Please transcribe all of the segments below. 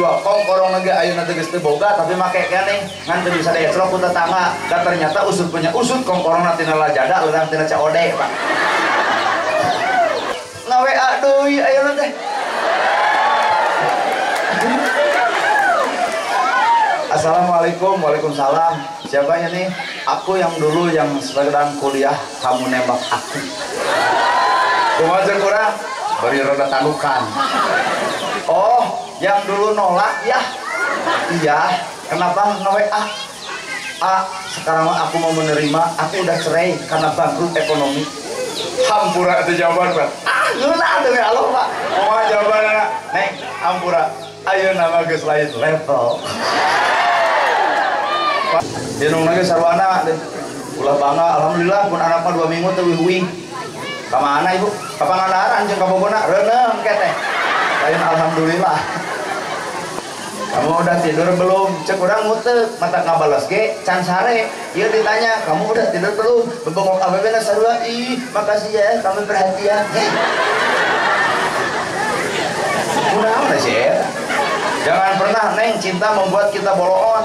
jual kongkorong lagi ayeuna teh geus teu boga tapi make keneh ngan teu bisa diecrok ku tetangga da ternyata usut punya usut kongkorongna tina lajada leurang tina COD Pak ngawe deui ayeuna teh. Assalamualaikum. Waalaikumsalam. Siapanya nih? Aku yang dulu yang sedang kuliah kamu nembak aku. Kumaha kurang bari rada tanukan. Oh, yang dulu nolak ya? Iya. Kenapa nge-WA? Sekarang aku mau menerima, aku udah cerai karena bangkrut ekonomi. Hampura itu jawaban Pak. Geuna demi Allah Pak. Kumaha jawabanna? Neng, hampura. Ayo nama geus lain level. Dinung lagi sarwana deh. Ulah bangga alhamdulillah pun anak mah 2 minggu teh wih-wih. Ka mana Ibu? Ka Pangandaran jeung ka Bogona reuneng keteh. Lain alhamdulillah. Kamu udah tidur belum? Cek urang muteu mata ngabales ge can sare. Ieu ditanya, "Kamu udah tidur belum?" Bebengok abebena sarua, "Ih, makasih ya kamu perhatian." Kunaon sih? Jangan pernah Neng cinta membuat kita boloon.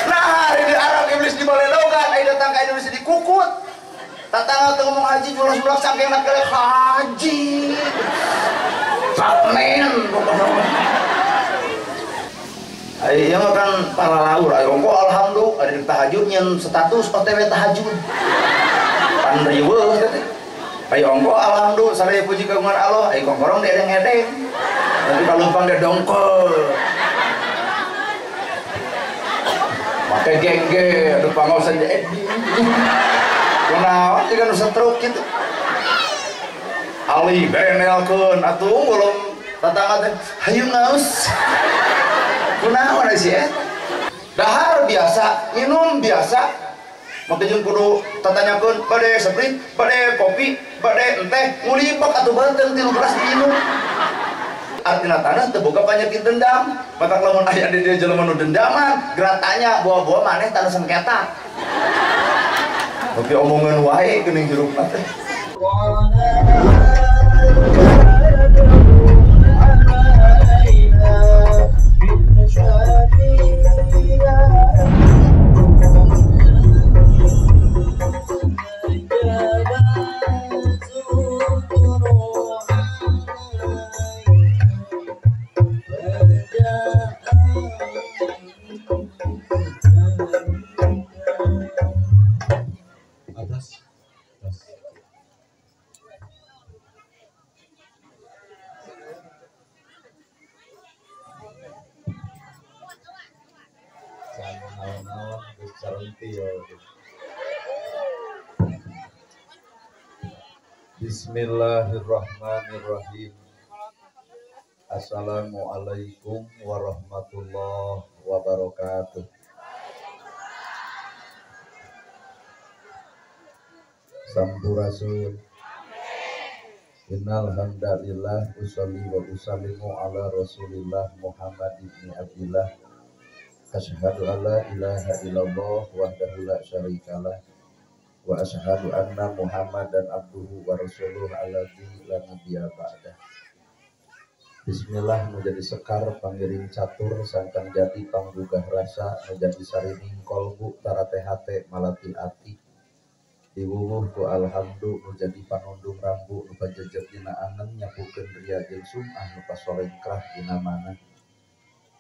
Nah, hari di Arab iblis di Baledogan, ai datang ka Indonesia dikukut. Tatangga teu ngomong haji jual-jual saking nak kali haji. Fatmen pokoknya. Ai ieu mah kan para laur, ai ongko alhamdulillah ada tahajud nyen status OTW tahajud. Pan riweuh teh. Ai ongko alhamdulillah sadaya puji kagungan Allah, ai kongkorong dedeng-edeng. Tapi kalau pang dia dongkol. Pakai gengge, ada pangosan dia. Kunaon juga nu setruk gitu. Ali benelkeun atuh belum tatangga teh hayu ngaos. Kunaon sih dahar biasa, minum biasa. Maka jeung kudu tatanyakeun bade sprite, bade kopi, bade teh ngulibak atuh beuteung 3 gelas diinum. Artina tanah terbuka penyakit dendam. Matak lamun aya di dia jelema nu dendaman, geratanya buah-buah maneh tanu sengketa. Tapi omongan wae geuning hirupna teh. Bismillahirrahmanirrahim. Assalamualaikum warahmatullahi wabarakatuh. Sampurasun. Innal hamdalillah usolli wa usallimu ala Rasulillah Muhammad ibni Abdillah. Asyhadu an la ilaha illallah wahdahu la syarikalah wa asyhadu anna Muhammadan abduhu wa rasuluhu alladzi la nabiyya ba'dah. Bismillah menjadi sekar pangiring catur sangkan jadi panggugah rasa menjadi sarining kolbu tarate hate malati ati diwuwuh ku alhamdu menjadi panundung rambu nu pajejet dina angen nyapukeun ria jeung sumah nu pasolengkrah dina mana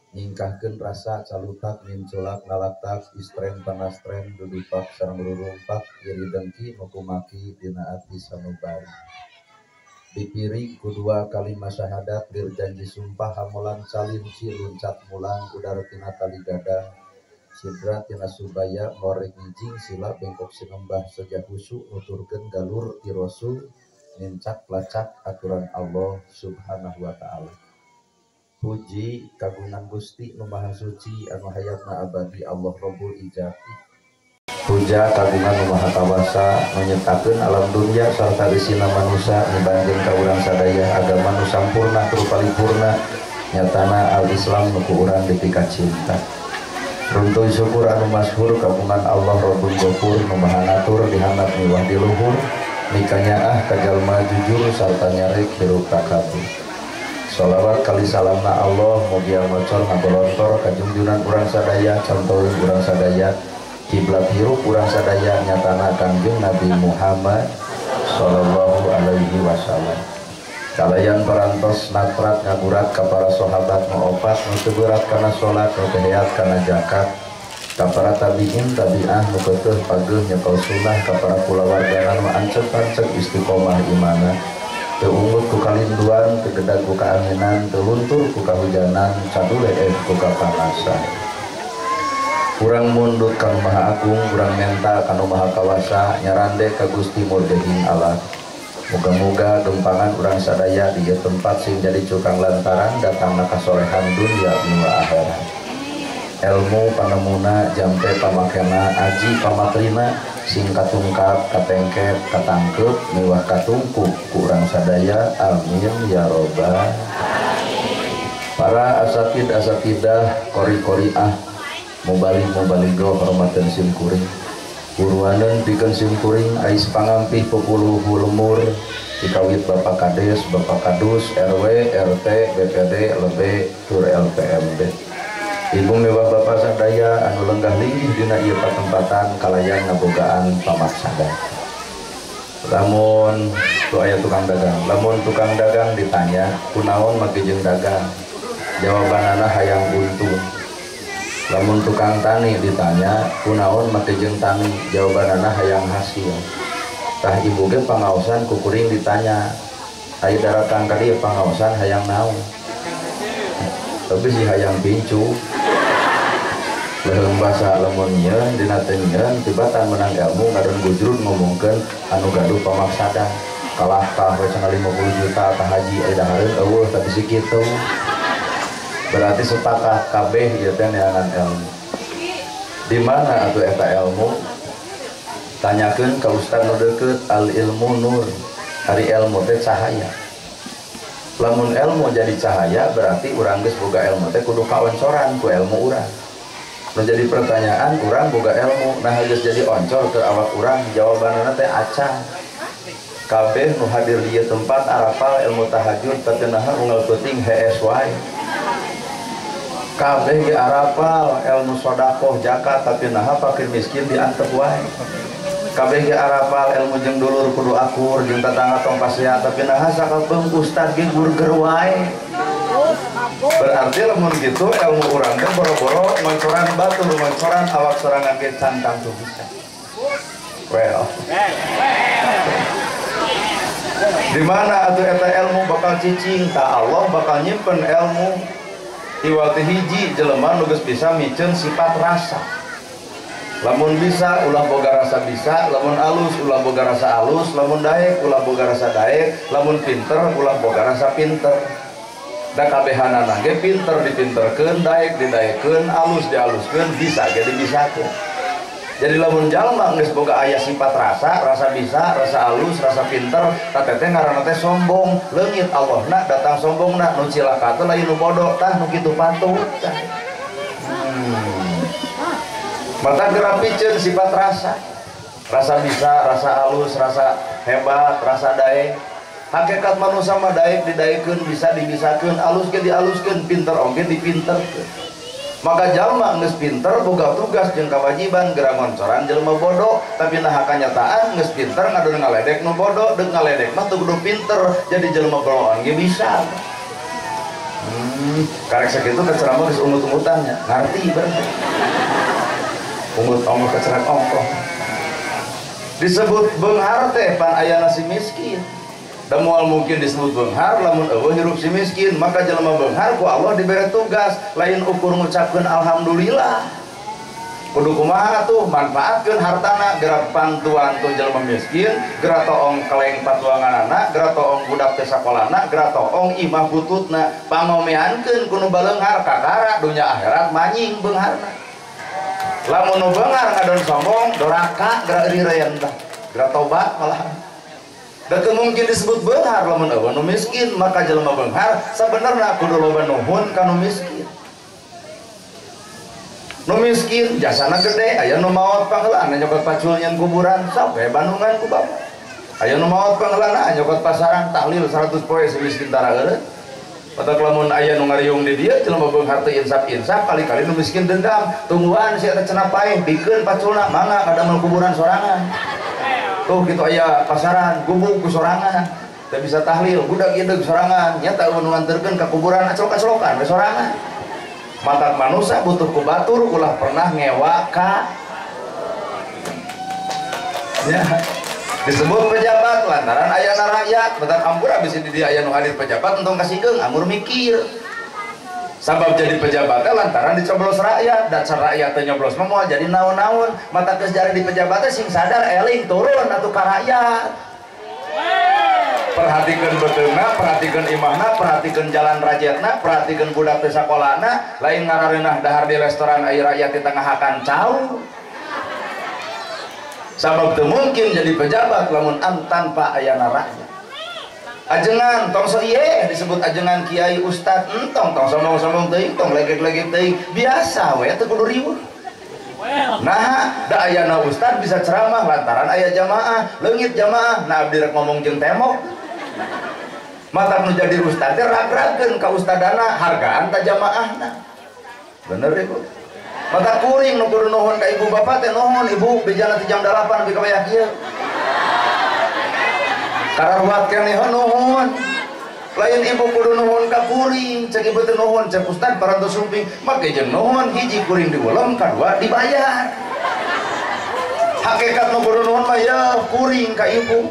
nyingkahkeun rasa calutak minculak nalaktak istren panastren dudupak sareng rurumpak jadi dengki nukumaki dina ati sanubari dipiri kedua kalimat syahadat berjanji sumpah hamulan calimci luncat mulang udara tina tali gadang sidra tina subaya morek ngijing sila bengkok sinembah sejak husu nuturkeun galur ti rasul nincak lacak aturan Allah subhanahu wa ta'ala. Puji kagungan Gusti nu Maha Suci anu hayatna abadi Allah Rabbul Ijati. Puja kagungan nu Maha Tawasa menyetakeun alam dunya sarta risina manusia nibangkeun ka urang sadaya agama nu sampurna tur paripurna nyatana al-Islam nu ku urang dipika cinta. Runtuh syukur anu masyhur kagungan Allah Rabbul Ghafur nu Maha ngatur dihandap miwah di luhur mikanyaah ka jalma jujur sarta nyarek hirup takabur. Sholawat kali salamna Allah mugia ngocor ngagolontor ka junjunan urang sadaya contohin urang sadaya kiblat hirup urang sadaya nyatana Kangjeng Nabi Muhammad sallallahu alaihi wasallam. Kalayan parantos natrat ngagurat ka para sahabat maopat nu teu berat kana salat nu teu heat kana zakat ka para tabiin tabi'ah nu keuteuh pageuh nyekel sunah ka para kulawargana nu ancep-ancep istiqomah imana teu unggul ku kalinduan teu gedag ku kaanginan teu luntur ku kahujanan sadule ku kapanasan. Urang mundut kanu maha agung urang menta kanu maha kawasa nyarande ka Gusti Murdehin Allah. Moga-moga gempangan urang sadaya di tempat sing jadi cukang lantaran datangna kasolehan dunia wa akhirat. Ilmu panemuna jampe pamakena aji pamakrina sing katungkap katengkep katangkep mewah katungkuk ku urang sadaya amin ya robbal. Para asatidah kori-koriah mubalik-mubaligo hormatan simkuring buruanan pikeun simkuring ais pangampih pepuluh lemur dikawit Bapak Kades, Bapak Kadus, RW, RT, BPD, LB, Tur LPMD. Ibu mewah Bapak sadaya anu lenggah linggih dina ieu patempatan kalayan ngabogaan pamaksada. Lamun tu aya tukang dagang, lamun tukang dagang ditanya kunaon make jeung dagang, jawabanana hayang untung. Lamun tukang tani ditanya kunaon make jeung tani, jawabanana hayang hasil. Tah ibu ge pangaosan kukuring ditanya aya daratang ka dieu pangaosan hayang naon, tapi si hayang pincu leheum basa lamun nyeun dina teh nyeun tibatan menang ilmu ngadon gujrut ngomongkeun anu gaduh pamaksada kalah tah we 50 juta tah haji aya dahareun eueuh tapi si kitu berarti sepakat kabeh ieu teh neangan ilmu. Di mana atuh eta ilmu? Tanyakeun ka ustaz nu deukeut, al ilmu nur, ari ilmu teh cahaya. Lamun ilmu jadi cahaya berarti urang geus boga ilmu teh kudu kaoncoran ku ilmu urang. Nu jadi pertanyaan urang boga ilmu nah geus jadi oncor ke awak urang, jawabanna teh acan. Kabeh nu hadir di tempat arapal ilmu tahajud tapi naha unggal peuting hees wae. Kabeh ge arapal ilmu sedekah zakat tapi naha fakir miskin diantep wae. Kabeh ge arapal ilmu jeung dulur kudu akur jeung tatangga tong pasea tapi naha sakabeh ustad ge burger wae. Berarti lamun gitu ilmu urang teh boro-boro ngoncoran batu ngoncoran awak sorangan ge cantang tuh bisa. Well. Di mana atuh eta ilmu bakal cicing ta Allah bakal nyimpen ilmu iwal teh hiji jelema nu geus bisa miceun sifat rasa. Lamun bisa ulah boga rasa bisa, lamun alus ulah boga rasa alus, lamun daek ulah boga rasa daek, lamun pinter ulah boga rasa pinter. Da kabehanana ge pinter dipinterkeun, daek didaekeun, alus dialuskeun, bisa ge dibisakeun. Jadi lamun jalma geus boga aya sifat rasa, rasa bisa, rasa alus, rasa pinter, tah teh ngaranna teh sombong, leungit Allahna datang sombongna nu cilaka teh lain nu bodoh tah nu kitu patuh tah. Mata gerapikeun sifat rasa. Rasa bisa, rasa alus, rasa hebat, rasa daek. Hakikat manusia mah daek didaekeun, bisa dibisakeun, alus ge dialuskeun, pinter oge dipinterkeun. Maka jalma geus pinter boga tugas jeung kewajiban geura ngoncoran jelema bodoh, tapi nah kanyataan geus pinter ngadon ngaledek nu bodoh, deuk ngaledek mah teu kudu pinter, jadi jelema golongan ge bisa. Karek sakitu teh ceramah geus umut-umutannya, ngarti berarti. Ungut ongkoh kecerak ongkoh disebut beunghar teh pan aya nasi miskin da moal mungkin disebut beunghar lamun eueuh hirup si miskin maka jelema beunghar ku Allah dibere tugas lain ukur ngucapkeun alhamdulillah kudu kumaha tuh manfaatkeun hartana geura pantuan tu jelema miskin geura toong keleng patuanganana geura toong budak teh sakolana geura toong imah bututna pangomeankeun ku nu baleunghar kakara dunya akhirat manying beungharna. Lamun nu beunghar ngadon sombong doraka geura rireun tah geura tobat malahan da teu mungkin disebut beunghar lamun eueuh nu miskin maka jelema beunghar sabenerna kudu loba nuhun ka nu miskin. Nu miskin jasana gede aya nu maot pangheulaan nyokot paculnyan kuburan sok we bandungan ku bapak aya nu maot pangheulaan nyokot pasaran tahlil 100 poe si miskin tara eureun Atau lamun aya nu ngariung di dieu jelema beunghar teu insaf-insaf kali-kali nu miskin dendam tungguan si eta cenah paeh bikeun paculna mangga kadamel kuburan sorangan tuh gitu aya pasaran gubuk ku sorangan teu bisa tahlil budak ieu sorangan nyata nu nganterkeun ka kuburan acolok-acolokan we sorangan matak manusia butuh ku batur ulah pernah ngewa ka ya disebut pejabat lantaran ayana rakyat betul ampur abis itu dia ayah nu hadir pejabat untung kasihkeun amur mikir sabab jadi pejabatnya lantaran dicoblos rakyat dan rakyat nyoblos mau jadi naon-naon mata geus jari di pejabatnya sing sadar eling turun atuh ka rakyat perhatikan beteuna perhatikan imahna perhatikan jalan rajetna perhatikan budak teu sakolana lain ngarareunah dahar di restoran aya rakyat di tengahakan cau sabab itu mungkin jadi pejabat lamun tanpa ayana rakyat ajengan tong so iye disebut ajengan kiai ustad entong tong sombong-sombong teuing tong legek-legek teuing biasa we teu kudu riweuh nah da ayana ustad bisa ceramah lantaran aya jamaah leungit jamaah nah abdi rek ngomong jeung temok matak nu jadi ustad teh ragrageun ka ustadana hargaan ta jamaahna bener ibu mata kuring nu kudu nuhun ka ibu bapak teh nuhun ibu bejana teh jam 8 bi kabayah kieu kararuat keneh nuhun lain ibu kudu nuhun ka kuring cek ibu teh nuhun cek ustad parantos sumping make jeung nuhun hiji kuring diulem kadua dibayar hakikat nu kudu nuhun mah ya kuring ka ibu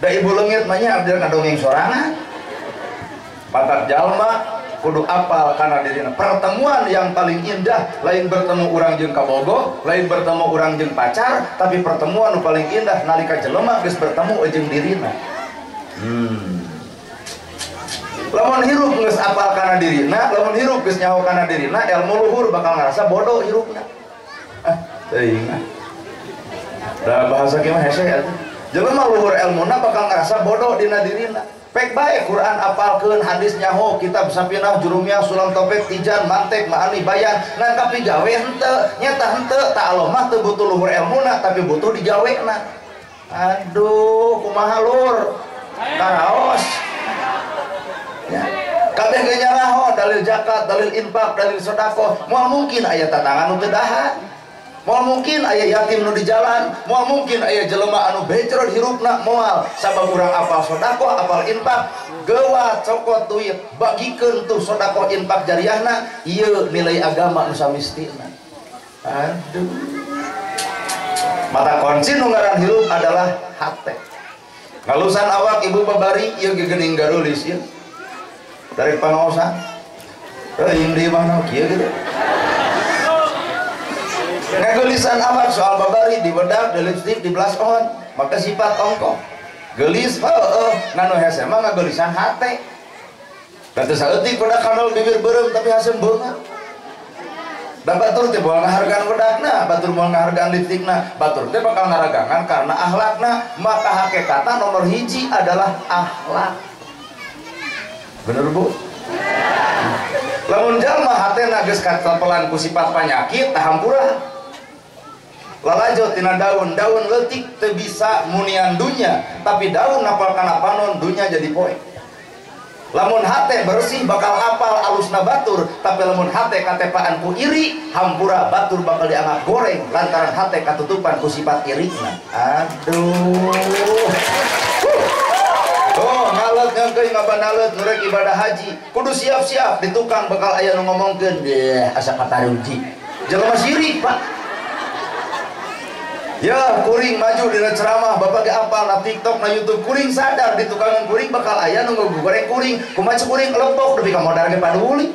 da ibu leungit mah nya abdi ngadongeng sorangan patak jalma kudu apal karena dirina pertemuan yang paling indah lain bertemu urang jeung kabogoh lain bertemu urang jeung pacar tapi pertemuan nu paling indah nalika jelema geus bertemu jeung dirina lamun hirup geus apal kana dirina lamun hirup geus nyaho kana dirina ilmu luhur bakal ngarasa bodoh hirupna teuing da bahasa kieu mah hese atuh jelema luhur ilmuna bakal ngarasa bodoh dina dirina pek bae Quran apalkeun hadis nyaho kitab sapinah jurumiyah sulam topek tijan mantek maani bayan ngan tapi gawe henteu nyata henteu ta Allah mah teu butuh luhur ilmuna tapi butuh digawena aduh kumaha lur karaos ya kabeh ge nyaraho dalil zakat dalil infak dalil sedekah moal mungkin aya tatangan nu teu dahan moal mungkin aya yatim nu di jalan moal mungkin aya jelema anu becrot hirupna moal sabab urang apal sedekah apal infak geua cokot duit bagikeun tuh sedekah infak jariyahna ieu nilai agama nu samistina aduh mata kunci nu ngaran hirup adalah hate ngalusan awak ibu babari ieu ge geuning garulis ieu dari pangaosan teuing di mana kieu gitu ngagelisan awak soal babari di bedak, di lipstick, di blush on maka sifat ongkoh gelis nganu hese mah ngagelisan hate dan teu saeutik bedak kanal bibir beureum tapi hasem beungeut da batur teh moal ngahargaan bedakna batur moal ngahargaan lipstikna batur teh bakal ngaragangan karena akhlakna maka hakikatna nomor hiji adalah akhlak bener bu lamun jalma hatena geus katempelan ku sifat panyakit tah hampura lalajot tina daun leutik teu bisa munian dunya tapi daun napal kana panon dunya jadi poe lamun hate bersih bakal apal alusna batur tapi lamun hate katepaan ku iri hampura batur bakal dianggap goreng lantaran hate katutupan ku sifat irina aduh oh ngalet ngeukeun ngabanalet nurek ibadah haji kudu siap-siap di tukang bakal aya nu ngomongkeun asa kataruji jelema sirik pak ya kuring maju dina ceramah bapak ge apal na TikTok na YouTube kuring sadar di tukangan kuring bakal aya nu ngogoreng kuring kumaha kuring lepok deui ka modal ge paduli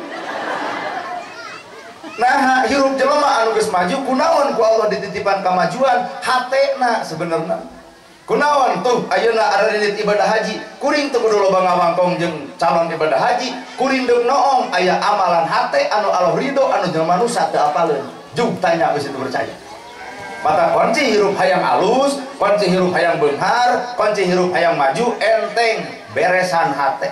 nah hirup jelema anu geus maju kunaon ku Allah dititipan kamajuan hatena sebenarnya kunaon tuh ayeuna areunit ibadah haji kuring teu kudu loba ngawangkong jeung calon ibadah haji kuring deuk noong aya amalan hate anu Allah ridho anu jelema nu teu apaleun jug tanya geus itu percaya mata kunci hirup hayang alus kunci hirup hayang beunghar kunci hirup hayang maju enteng beresan hate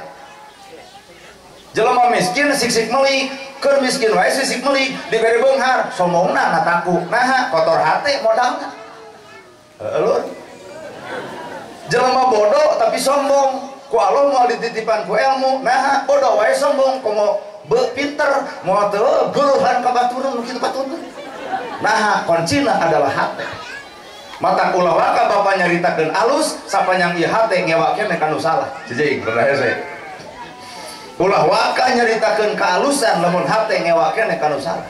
jelema miskin sik-sik meuli keur miskin wae sik meuli dibere beunghar sombongna ngataku naha kotor hate modalna lur jelema bodoh tapi sombong ku Allah mau dititipan ku ilmu nah bodoh wae sombong komo pinter mau teu geuluhan ka baturan kitu baturan nah kuncina adalah hate mata ulah waka bapak nyaritakeun alus sapanyang ieu hate ngewakeun kana salah jijing bener hese ulah waka nyaritakeun kaalusan lamun hate ngewakeun kana salah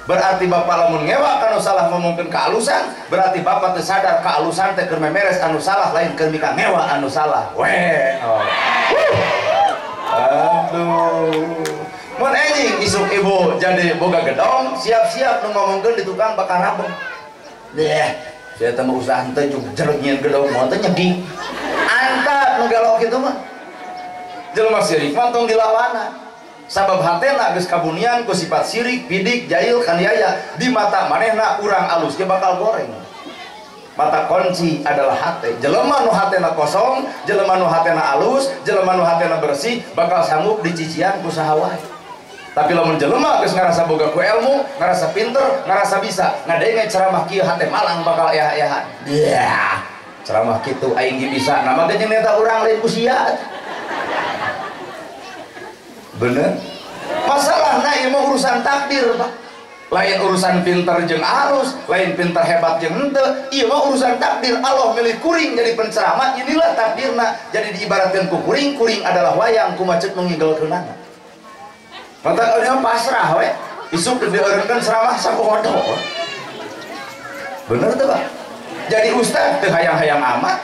berarti bapak lamun ngewa kanu salah ngomongkeun kealusan berarti bapak teu sadar kealusan teh keur memeres anu salah lain keur mika ngewa anu salah weh aduh mun enjing isuk ibu jadi boga gedong siap-siap nu ngomongkeun di tukang bakar rabeng deh saya teh mau usaha teh jeung jereuh gedong moal teh nyegi angkat nu galok kitu mah jelema sirik mah tong dilawana sabab hatena geus kabunian ku sifat sirik, bidik, jahil, kaniaya di mata manehna urang alus ge bakal goreng. Mata kunci adalah hate. Jelema nu hatena kosong, jelema nu hatena alus, jelema nu hatena bersih bakal sanggup dicician ku saha wae. Tapi lamun jelema geus ngarasa boga ku ilmu, ngarasa pinter, ngarasa bisa, ngadenge ceramah kieu hate malang bakal eha-ehan. Yeah. Ceramah kitu aing ge bisa, nama ge nyeta urang lain usia. Bener masalah nah ini mau urusan takdir Pak lain urusan pinter jeung arus lain pinter hebat jeung henteu ieu mah urusan takdir Allah milih kuring jadi penceramah inilah takdirna jadi diibaratkeun ku kuring adalah wayang kumaha ceuk nu ngigolkeunana mata urang pasrah we isuk dieureunkeun ceramah sapohodo bener teh Pak jadi ustaz teu hayang-hayang amat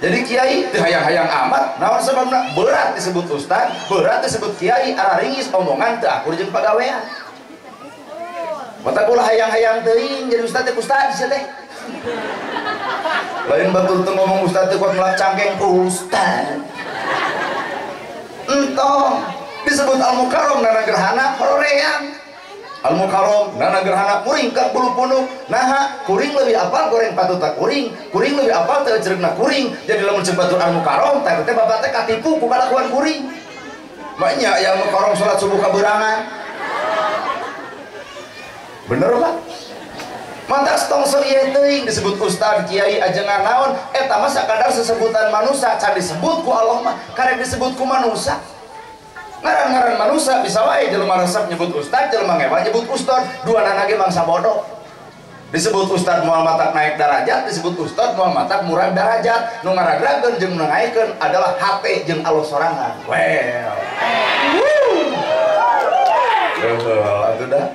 jadi kiai teu hayang-hayang amat naon sababna berat disebut ustaz berat disebut kiai araringis omongan teu akur jeung pagawean mata kula hayang-hayang teuing jadi ustaz teh ustaz sia teh lain batur teu ngomong ustaz teh kuat melak cangkeng ustaz entong disebut al-mukarram nana gerhana hororeang al-mukarram nana gerhana kuring ka bulu punuk nah kuring lebih apal goreng patuta kuring lebih apal teu ceureuhna kuring jadi lamun ceuk batur al-mukarram teh teh bapak teh katipu ku kalakuan kuring makanya aya al-mukarram salat subuh kaberangan bener Pak mantap stongso ieu teuing disebut ustaz kiai ajengan naon eta mah sakadar sesebutan manusia can disebut ku Allah mah karek disebut ku manusia ngaran-ngaran manusia bisa wae jelema resep nyebut ustad jelema ngewa nyebut ustad dua nana ge bangsa bodoh disebut ustad moal matak naik darajat disebut ustad moal matak murah darajat nu ngaragrageun jeung ngaekeun adalah hate jeung Allah sorangan well atuh dah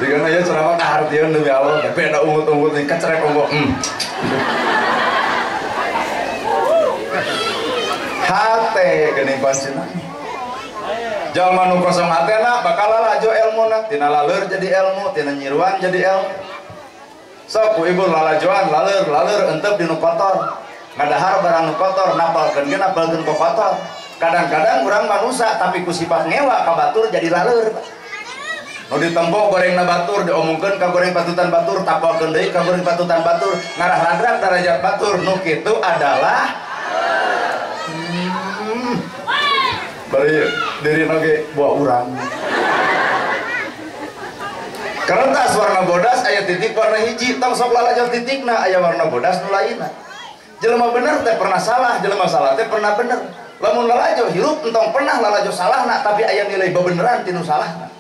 jika aya ceramah kahartieun demi Allah tapi ada ungut-ungut nih kecerek unggul hate geuning pancina jalma nu kosong hatena bakal lalajo ilmuna tina laleur jadi ilmu tina nyiruan jadi ilmu sok ku ibu lalajoan laleur entep dinu kotor ngadahar barang nu kotor napalkeun ge napalkeun ku kotor kadang-kadang urang manusia tapi ku sifat ngewa ka batur jadi laleur nu ditempo gorengna batur diomongkeun ka goreng patutan batur tapalkeun deui ka goreng patutan batur ngarah ladrak darajat batur nu kitu adalah bari diri nage buah urang kertas warna bodas aya titik warna hiji tong sok lalajo titikna aya warna bodas nu lainna jelema bener teh pernah salah jelema salah teh pernah bener lamun lalajo hirup entong pernah lalajo salahna tapi aya nilai bebeneran tinu salahna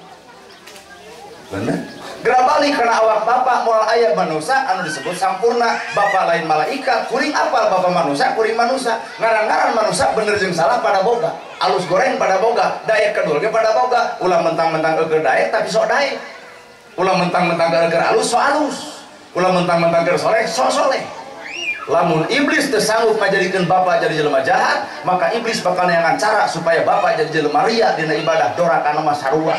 bener gerak balik karena awak bapak moal aya manusia anu disebut sampurna bapak lain malaikat kuring apal bapak manusia kuring manusia ngaran-ngaran manusia bener jeung salah pada boga alus goreng pada boga daek kedul ge pada boga ulah mentang-mentang eukeun daek tapi sok daek ulah mentang-mentang eukeun alus sok alus ulah mentang-mentang keur soleh sok soleh lamun iblis teu sanggup ngajadikeun bapak jadi jelema jahat maka iblis bakal neangan cara supaya bapak jadi jelema ria dina ibadah dorakana mah sarua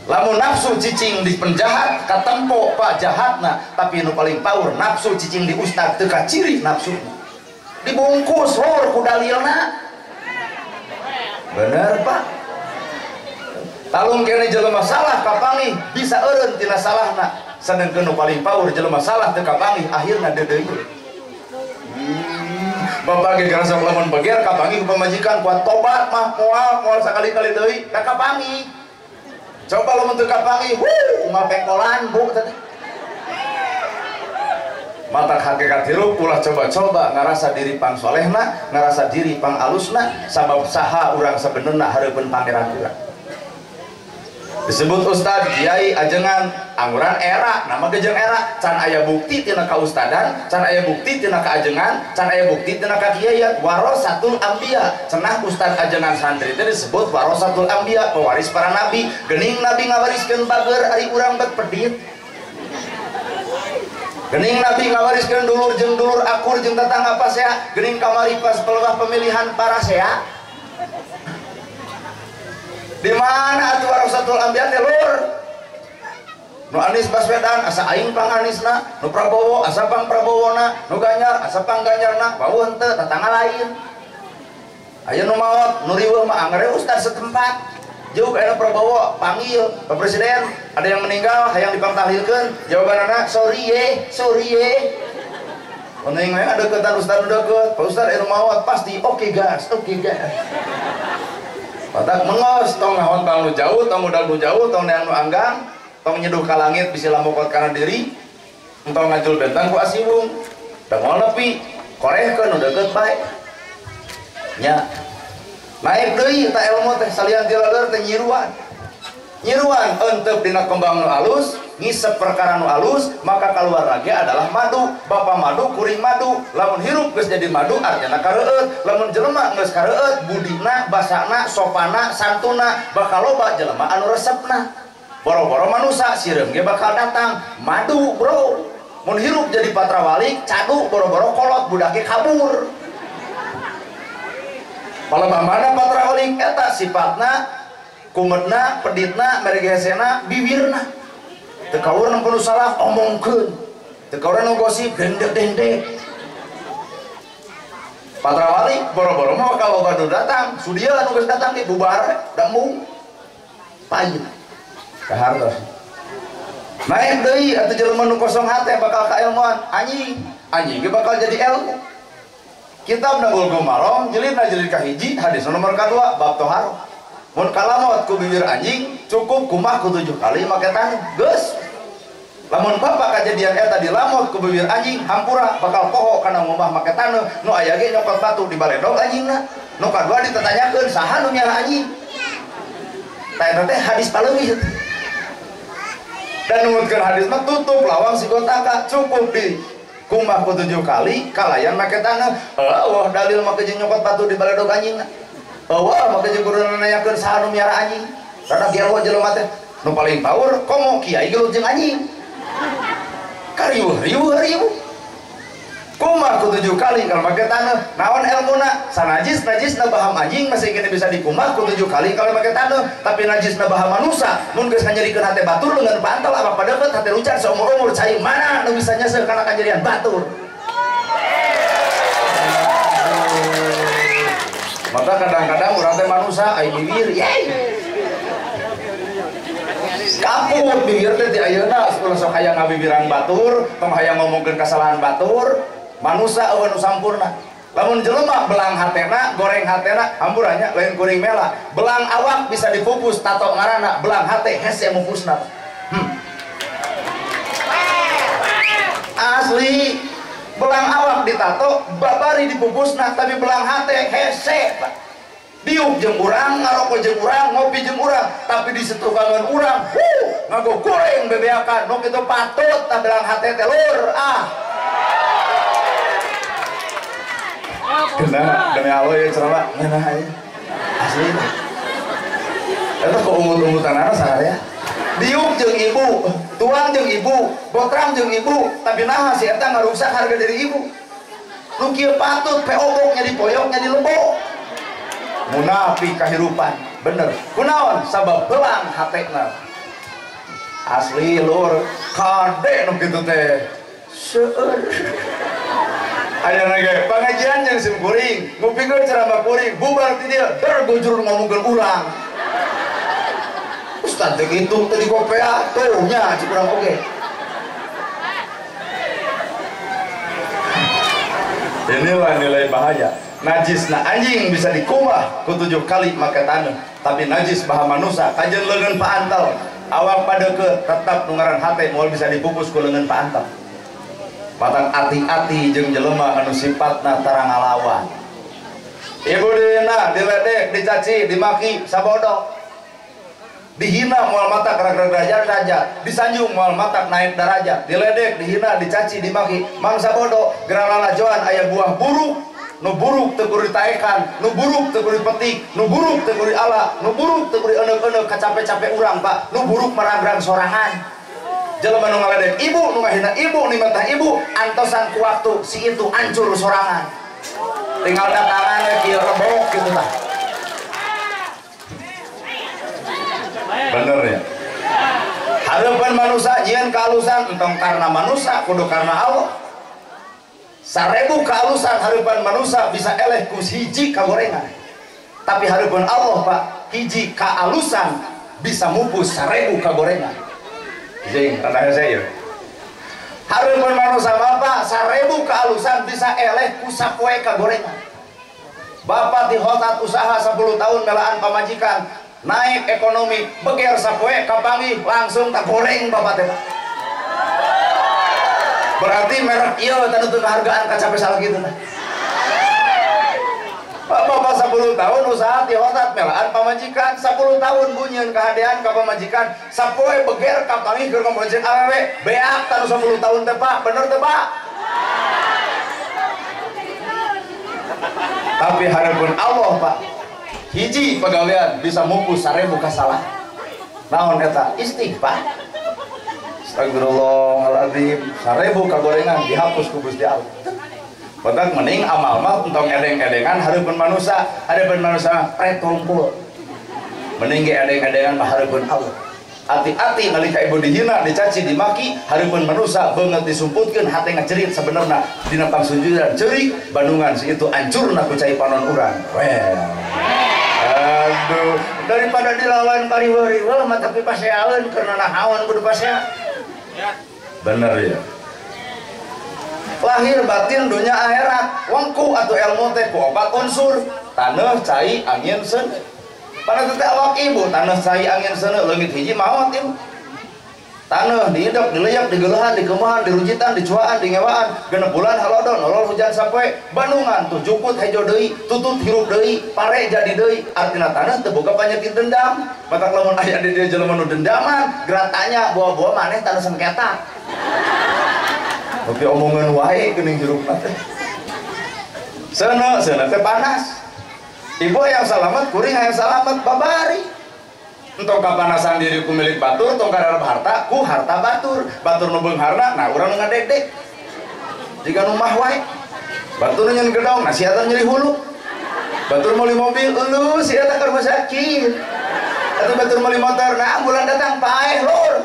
lamun nafsu cicing di penjahat katempo pak jahatna tapi nu paling power nafsu cicing di ustad teu kaciri nafsu dibungkus lor ku dalilna bener Pak talung kene jelema salah kapangi bisa eureun tina salahna sedengkeun nu paling power jelema salah teu kapangi akhirna deudeuy bapak ge gara sok lamun beger kapangi ku pamajikan kuat tobat mah moal sakali-kali deui ka kapangi coba lo mentuk kapangi, mah pengkolan bu, mata hakikat hirup ulah coba-coba ngarasa diri pang solehna, ngarasa diri pang alusna, sabab saha urang sebenarnya hareupeun pangeran urang. Disebut ustad, kiai, ajengan, angguran era, nama gejeng era, can aya bukti tina kaustadan, can aya bukti tina kaajengan, can aya bukti tina kakiaian, warasatul anbiya. Cenah ustad ajengan santri itu disebut warasatul anbiya, pewaris para nabi. Geuning nabi ngawariskeun bager ari urang bet pedit. Geuning nabi ngawariskeun dulur jeung dulur akur jeung tetangga pasea, geuning kamari pas peluah pemilihan para sea. Di mana atuh warasatul anbiya teh lur? Nu Anies Baswedan asa aing pang Anisna, nu Prabowo asa pang Prabowona, nu Ganjar asa pang Ganjarna, bau henteu tetangga lain. Aya nu maot, nu riweuh mah anggar ustad setempat. Jauh aya Prabowo panggil Pak Presiden, ada yang meninggal hayang dipangtahlilkeun, jawabanana sorry ye. Uning we ngadeukeutan ustad nu deukeut, Pak Ustad anu maot pasti oke gas. Patak mengos, tong ngahon bang nu jauh, tong udang nu jauh, tong neang nu anggang, tong nyeduh ka langit bisi lamukot kana diri, entong ngajul bentang ku asiwung, dengol nepi, korehkeun nu deukeut bae. Nya. Naik deui eta ilmu teh salian ti leuleur teh nyiruan. Nyiruan eunteup dina kembang nu alus, ngisep perkara nu alus, maka keluar lagi adalah madu. Bapa madu kuring madu, lamun hirup geus jadi madu artina kareueut, lamun jelema geus kareueut budina, basana, sopana, santuna bakal loba jelema anu resepna. Boro-boro manusia sireum ge bakal datang. Madu, bro. Mun hirup jadi patrawalik, cadu boro-boro kolot budak ge kabur. Palebamana patrawalik eta sifatna kumetna, peditna, meregesena, bibirna. Teu kaur nu salah omongkeun. Teu kaur nu gosip gendek-dendek. Patrawali boro-boro mah kalau badu datang, sudia anu geus datang ge bubar, demu. Payun. Kahartos. Naik deui atuh jelema nu kosong hate bakal kailmuan, anjing ge bakal jadi ilmu. Kitab Nabul Gumarong jilid kahiji hadis nomor kedua bab toharo. Mun kalamot ku bibir anjing cukup kumah ku 7 kali make taneuh geus. Lamun bapak kajadian eta dilamot ku bibir anjing hampura bakal poho kana ngomah make taneuh nu aya ge nyokot batu di baledog anjingna. Nu kadua ditatanyakeun saha nu miara anjing. Tah eta teh hadis paleungih. Dan numutkeun hadis mah tutup lawang si gotaka cukup di kumah ku 7 kali kalayan make taneuh. Wah dalil make jeung nyokot batu di baledog anjingna. Wah, maka jeung kudu nanyakeun saha nu miara anjing. Karena giawa jelema teh nu paling power komo kiai gelut jeung anjing. Riuh. Kumah ku 7 kali kalau make taneuh. Naon elmuna? Sanajis-najisna baham anjing masih kena bisa dikumah ku 7 kali kalau make taneuh, tapi najisna baham manusia mun geus nganyerikeun hate batur leungeun pantal apa padeukeut hate rucan saumur-umur cai mana nu bisa nyesel kana kajadian batur. Maka kadang-kadang urang teh manusia ai bibir yey. Kaput bibir teh di ayeuna ulah sok hayang ngabibiran batur, tong hayang ngomongkeun kasalahan batur, manusia eueuh nu sampurna. Lamun jelema belang hatena, goreng hatena, hampurannya lain kuring mela. Belang awak bisa dipupus tato ngaranna, belang hate hese mupusna. Asli belang awak ditato babari dipupusna tapi belang hate hese diuk jeung urang ngarokok jeung urang ngopi jeung urang tapi disetukangan urang ngago goreng bebeakan nu kitu patut tah belang hate teh lur kena demi Allah ya ceramah ngeunah aya asli eta kok umut-umutanana sahaya diuk jeung ibu, tuang jeung ibu, botrang jeung ibu, tapi naha si eta ngarusak harga diri ibu. Nu kieu patut peoboknya dipoyoknya di lembok. Munafik kahirupan, bener. Kunaon? Sabab belang hatena. Asli lur, kade nu kitu teh. Seueur. Aya nage pangajian jeung sim kuring, ngupikeun ceramah kuring, bubar ti dieu, tergujur ngomongkeun urang. Ustad teh kitu teh di kopea tuh nya cik urang oge. Inilah nilai bahaya. Najisna anjing bisa dikumah ku 7 kali make taneuh, tapi najis baha manusia kajeun leungeun paantal. Awak padeukeut tetap nu ngaran hate moal bisa dipupus ku leungeun paantal. matang hati-hati jeung jelema anu sifatna tara ngalawan. Ibu dina diledek, dicaci, dimaki, sabodo, dihina moal matak rag-rag derajat, disanjung moal matak naik derajat, diledek, dihina, dicaci, dimaki, mang sabodo, gerang lalajoan aya buah buruk, nu buruk teu kudu ditaekan, nu buruk teu kudu dipetik, nu buruk teu kudu diala, nu buruk teu kudu euneuh-euneuh kacape-cape urang, Pak, nu buruk maragrang sorangan. Jelema nu ngaledek ibu, nu ngahina ibu, nimetah ibu, antosan ku waktu si itu hancur sorangan. Tinggal datangannya kieu rebok gitu lah. Bener ya. Hareupeun manusia jieun kahalusan entong karena manusia kudu karena Allah. 1000 kehalusan hareupeun manusia bisa eleh ku hiji kagorengan. Tapi hareupeun Allah Pak, hiji kehalusan bisa mupus 1000 kagorengan. Jeung tanda saya. Hareupeun manusia Bapak 1000 kehalusan bisa eleh ku sapoe kagorengan. Bapak di hotat usaha 10 tahun melaan pamajikan, naik ekonomi, beger sapoe kapangi langsung tak goreng Bapak teh. Berarti merek ieu tanu teu hargaan kacape salah kitu tah. Bapak 10 tahun usaha di hotat melaan pamajikan, 10 tahun bunyeun kahadean ka pamajikan, sapoe beger kapangi keur ngomongin awewe, beak tanu 10 tahun teh Pak, bener teh Pak? Tapi hareupeun Allah Pak, hiji pagawean bisa mupus 1000 kasalahan. Naon eta? Istighfar. Astagfirullahaladzim, 1000 kagorengan dihapus ku Gusti Allah. Badak mending amal mah entong edeng-edengan hareupeun manusia, hareupeun manusia rek kumpul. Mending ge edeng-edengan mah hareupeun Allah. Hati-hati nalika ibu dihina, dicaci, dimaki, hareupeun manusia beungeut disumputkeun hate ngacerit sabenerna dina pangsunjudan ceurik Bandungan si itu hancurna ku cai panon urang. Well. Aduh, daripada dilawan kariweuh mah tapi paseaeun karena nahaon kudu pasea. Bener ya. Lahir batin dunia akhirat wengku atau ilmu teh ku 4 unsur: taneuh, cai, angin, seuneu. Pada teh awak ibu taneuh, cai, angin, seuneu leungit hiji maot ibu. Taneuh diidep, dileuyak, digeulehan, dikeumahan, dirujitan, dicuaan, dingewaan, genep bulan halodon, nolol hujan sapoe, Bandungan tuh jukut hejo deui, tutut hirup deui, pare jadi deui. Artina taneuh teu boga panyakit dendam. Matak lamun aya di dieu jelema nu dendaman, geratanya bawa-bawa maneh taneuh sengketa. Tapi omongan wae geuning hirupna teh. Seuneu teh panas. Ibu yang selamat, kuring yang selamat babari. Entong kapanasan diri ku milik batur, tong kararep harta ku harta batur. Batur nu beungharna, nah urang nu ngadegdeg. Jika nu mah wae. Batur nu nyeun gedong, nah si eta nyeri hulu. Batur meuli mobil, eueuh si eta keur rumah sakit. Atuh batur meuli motor, nah ambulan datang paeh lur.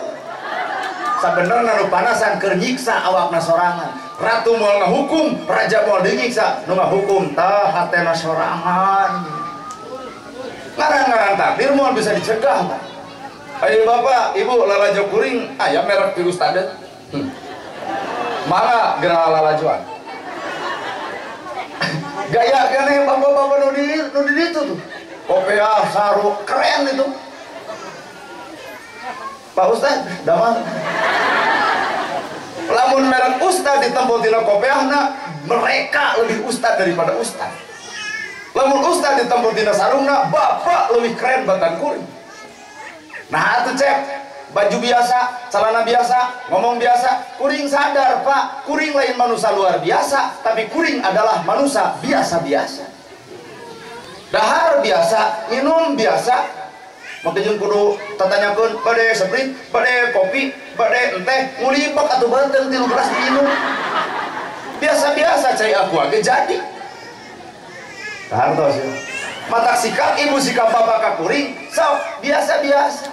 Sabenerna nu panasan keur nyiksa awakna sorangan. Ratu moal ngahukum, raja moal dinyiksa, nu ngahukum tah hatena sorangan. Ngarang-ngarang takdir moal bisa dicegah. Ayo Bapak, Ibu lalajo kuring aya merek virus tade. Mangga geura lalajoan. Gaya keneh bapak-bapak nu di ditu tuh. Kopiah saru keren itu. Pak Ustad, damang. Lamun merek ustad ditempel dina kopiahna, mereka lebih ustad daripada ustad. Lamun ustad ditempel dina sarungna, bapak lebih keren batan kuring. Nah atuh cek, baju biasa, celana biasa, ngomong biasa, kuring sadar Pak, kuring lain manusia luar biasa, tapi kuring adalah manusia biasa-biasa. Dahar biasa, minum biasa. Maka jeung kudu tatanyakeun bade sprite, bade kopi, bade teh, ngulibak atuh beuteung 3 gelas diinum. Biasa-biasa cai aku age jadi. Hartos ya. Matak sikap ibu sikap bapak ka kuring, sok biasa-biasa.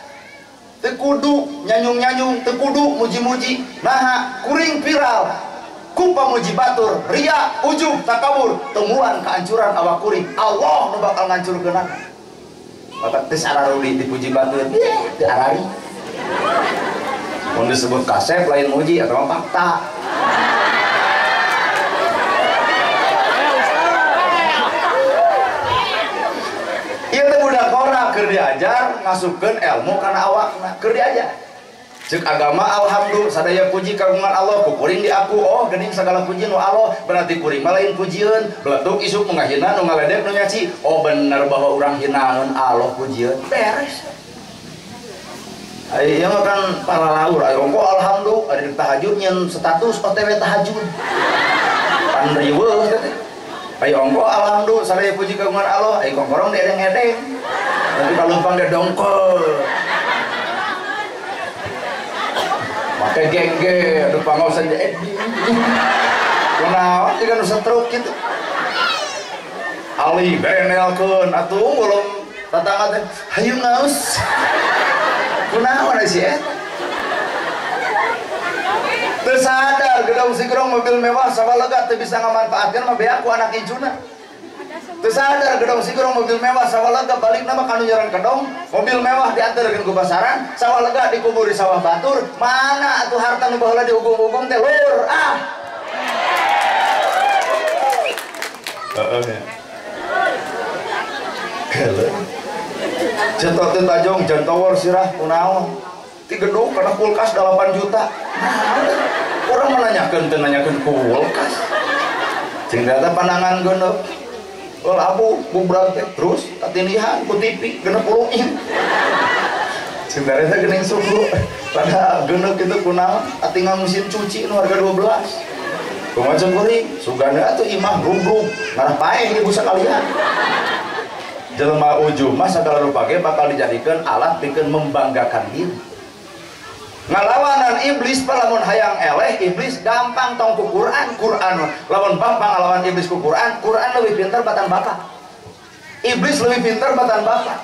Teu kudu nyanyung-nyanyung, teu kudu muji-muji. Nah, kuring viral. Ku pamuji batur, ria, ujub, takabur, temuan kehancuran awak kuring. Allah nu bakal ngancurkeunana. Bapak tes araruli dipuji batur, teu arari. Mun disebut kasep lain muji atau fakta. Ieu teh budak kora keur diajar ngasupkeun ilmu kana awakna, keur diajar. Cek agama alhamdulillah sadaya puji kagungan Allah ku kuring di aku. Oh geuning segala puji nu Allah berarti kuring malain pujian beletuk isuk ngahina nu ngaledek nu nyaci. Oh bener bahwa urang hinaeun Allah pujian beres. Ayo kan para laur ayo engko alhamdulillah ada tahajud nyen status OTW tahajud. Pan riweuh teh. Ayo engko alhamdulillah sadaya puji kagungan Allah ayo kongkorong dedeng-edeng. Tapi kalau pang dongkol. Pakai gengge, ada pangosan jadi. Kenapa? Jika nusa truk gitu. Ali benelkeun atuh belum tatangga teh hayu ngaus. Kunaon sih eta? Teu sadar gedong sigrong mobil mewah sawalega teu bisa ngamanfaatkeun mah bea ku anak injuna. Teu sadar gedong sigrong mobil mewah sawalega balik nama kanu nyaran kedong mobil mewah diantarkeun ku pasaran sawalega dikubur di sawah batur mana atuh harta nu baheula diugum-ugum teh lur ah Gele cetok teh tajong jantowor sirah kunaon ti gedung kana kulkas 8 juta orang menanyakeun teu nanyakeun kulkas cing data pandangan geuneup. Kalau abu bubrak terus tatinihan ku TV 60 in. Sebenarnya geuning suku pada geuneup kitu kunaon atingan mesin cuci nu harga 12. Kumaha kuring sugana atuh imah rubruk ngarah paeh ibu sakalian. Jelema ujung mah sagala rupa ge bakal dijadikeun alat pikeun membanggakan diri. Ngalawanan iblis lamun hayang eleh iblis gampang tong ku Quran lamun bampang ngalawan iblis ku Quran lebih pintar batan bapak iblis lebih pintar batan bapak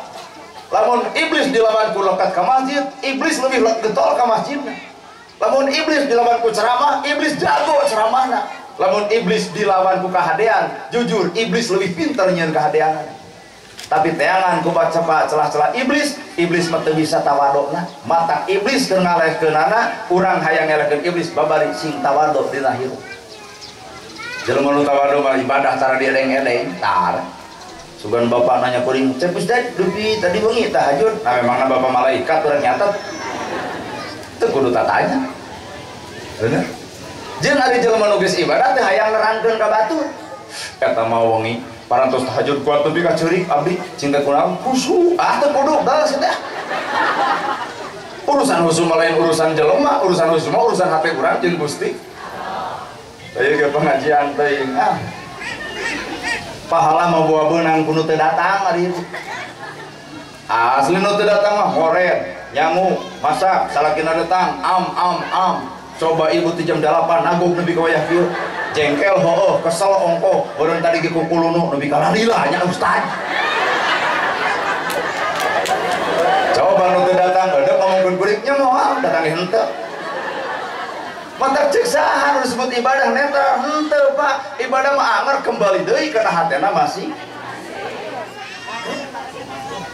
lamun iblis dilawan ku lokat ka masjid iblis lebih getol ka masjidna lamun iblis dilawan ku ceramah iblis jago ceramahna lamun iblis dilawan ku kahadean jujur iblis lebih pintar nyeun kahadeanna. Tapi teangan ku baca celah-celah iblis mah teu bisa tawadona mata iblis keur ngalehkeunana urang hayang ngelehkeun iblis babari sing tawado dina hirup jelema nu tawado mah ibadah tara diedeng-edeng tar sugan bapak nanya kuring cek Ustaz dupi tadi wengi tahajud nah memangna bapak malaikat urang nyatet teu kudu tatanya bener jeung ari jelema nu geus ibadah teh hayang nerangkeun ka batur eta mah wengi parantos tahajud kuat tapi ka ceurik abdi cinta kunaon khusyuk teu kudu balas teh urusan khusyuk lain urusan jelema urusan khusyuk mah urusan hate urang jeung Gusti aya ge pengajian teuing pahala mah buah beunang kudu teu datang ari asli nu teu datang mah horet nyamuk masak salakina datang am coba ibu ti jam 8 nagog nepi ka wayah kieu jengkel heueuh kesel ongko urang tadi ge kukulunu nepi ka lalila nya Ustaz coba nu teu datang eudeuk ngomongkeun kuriknya moal datang ge henteu mata cek saha nu disebut ibadah netra henteu Pak ibadah mah anger kembali deui kana hatena masih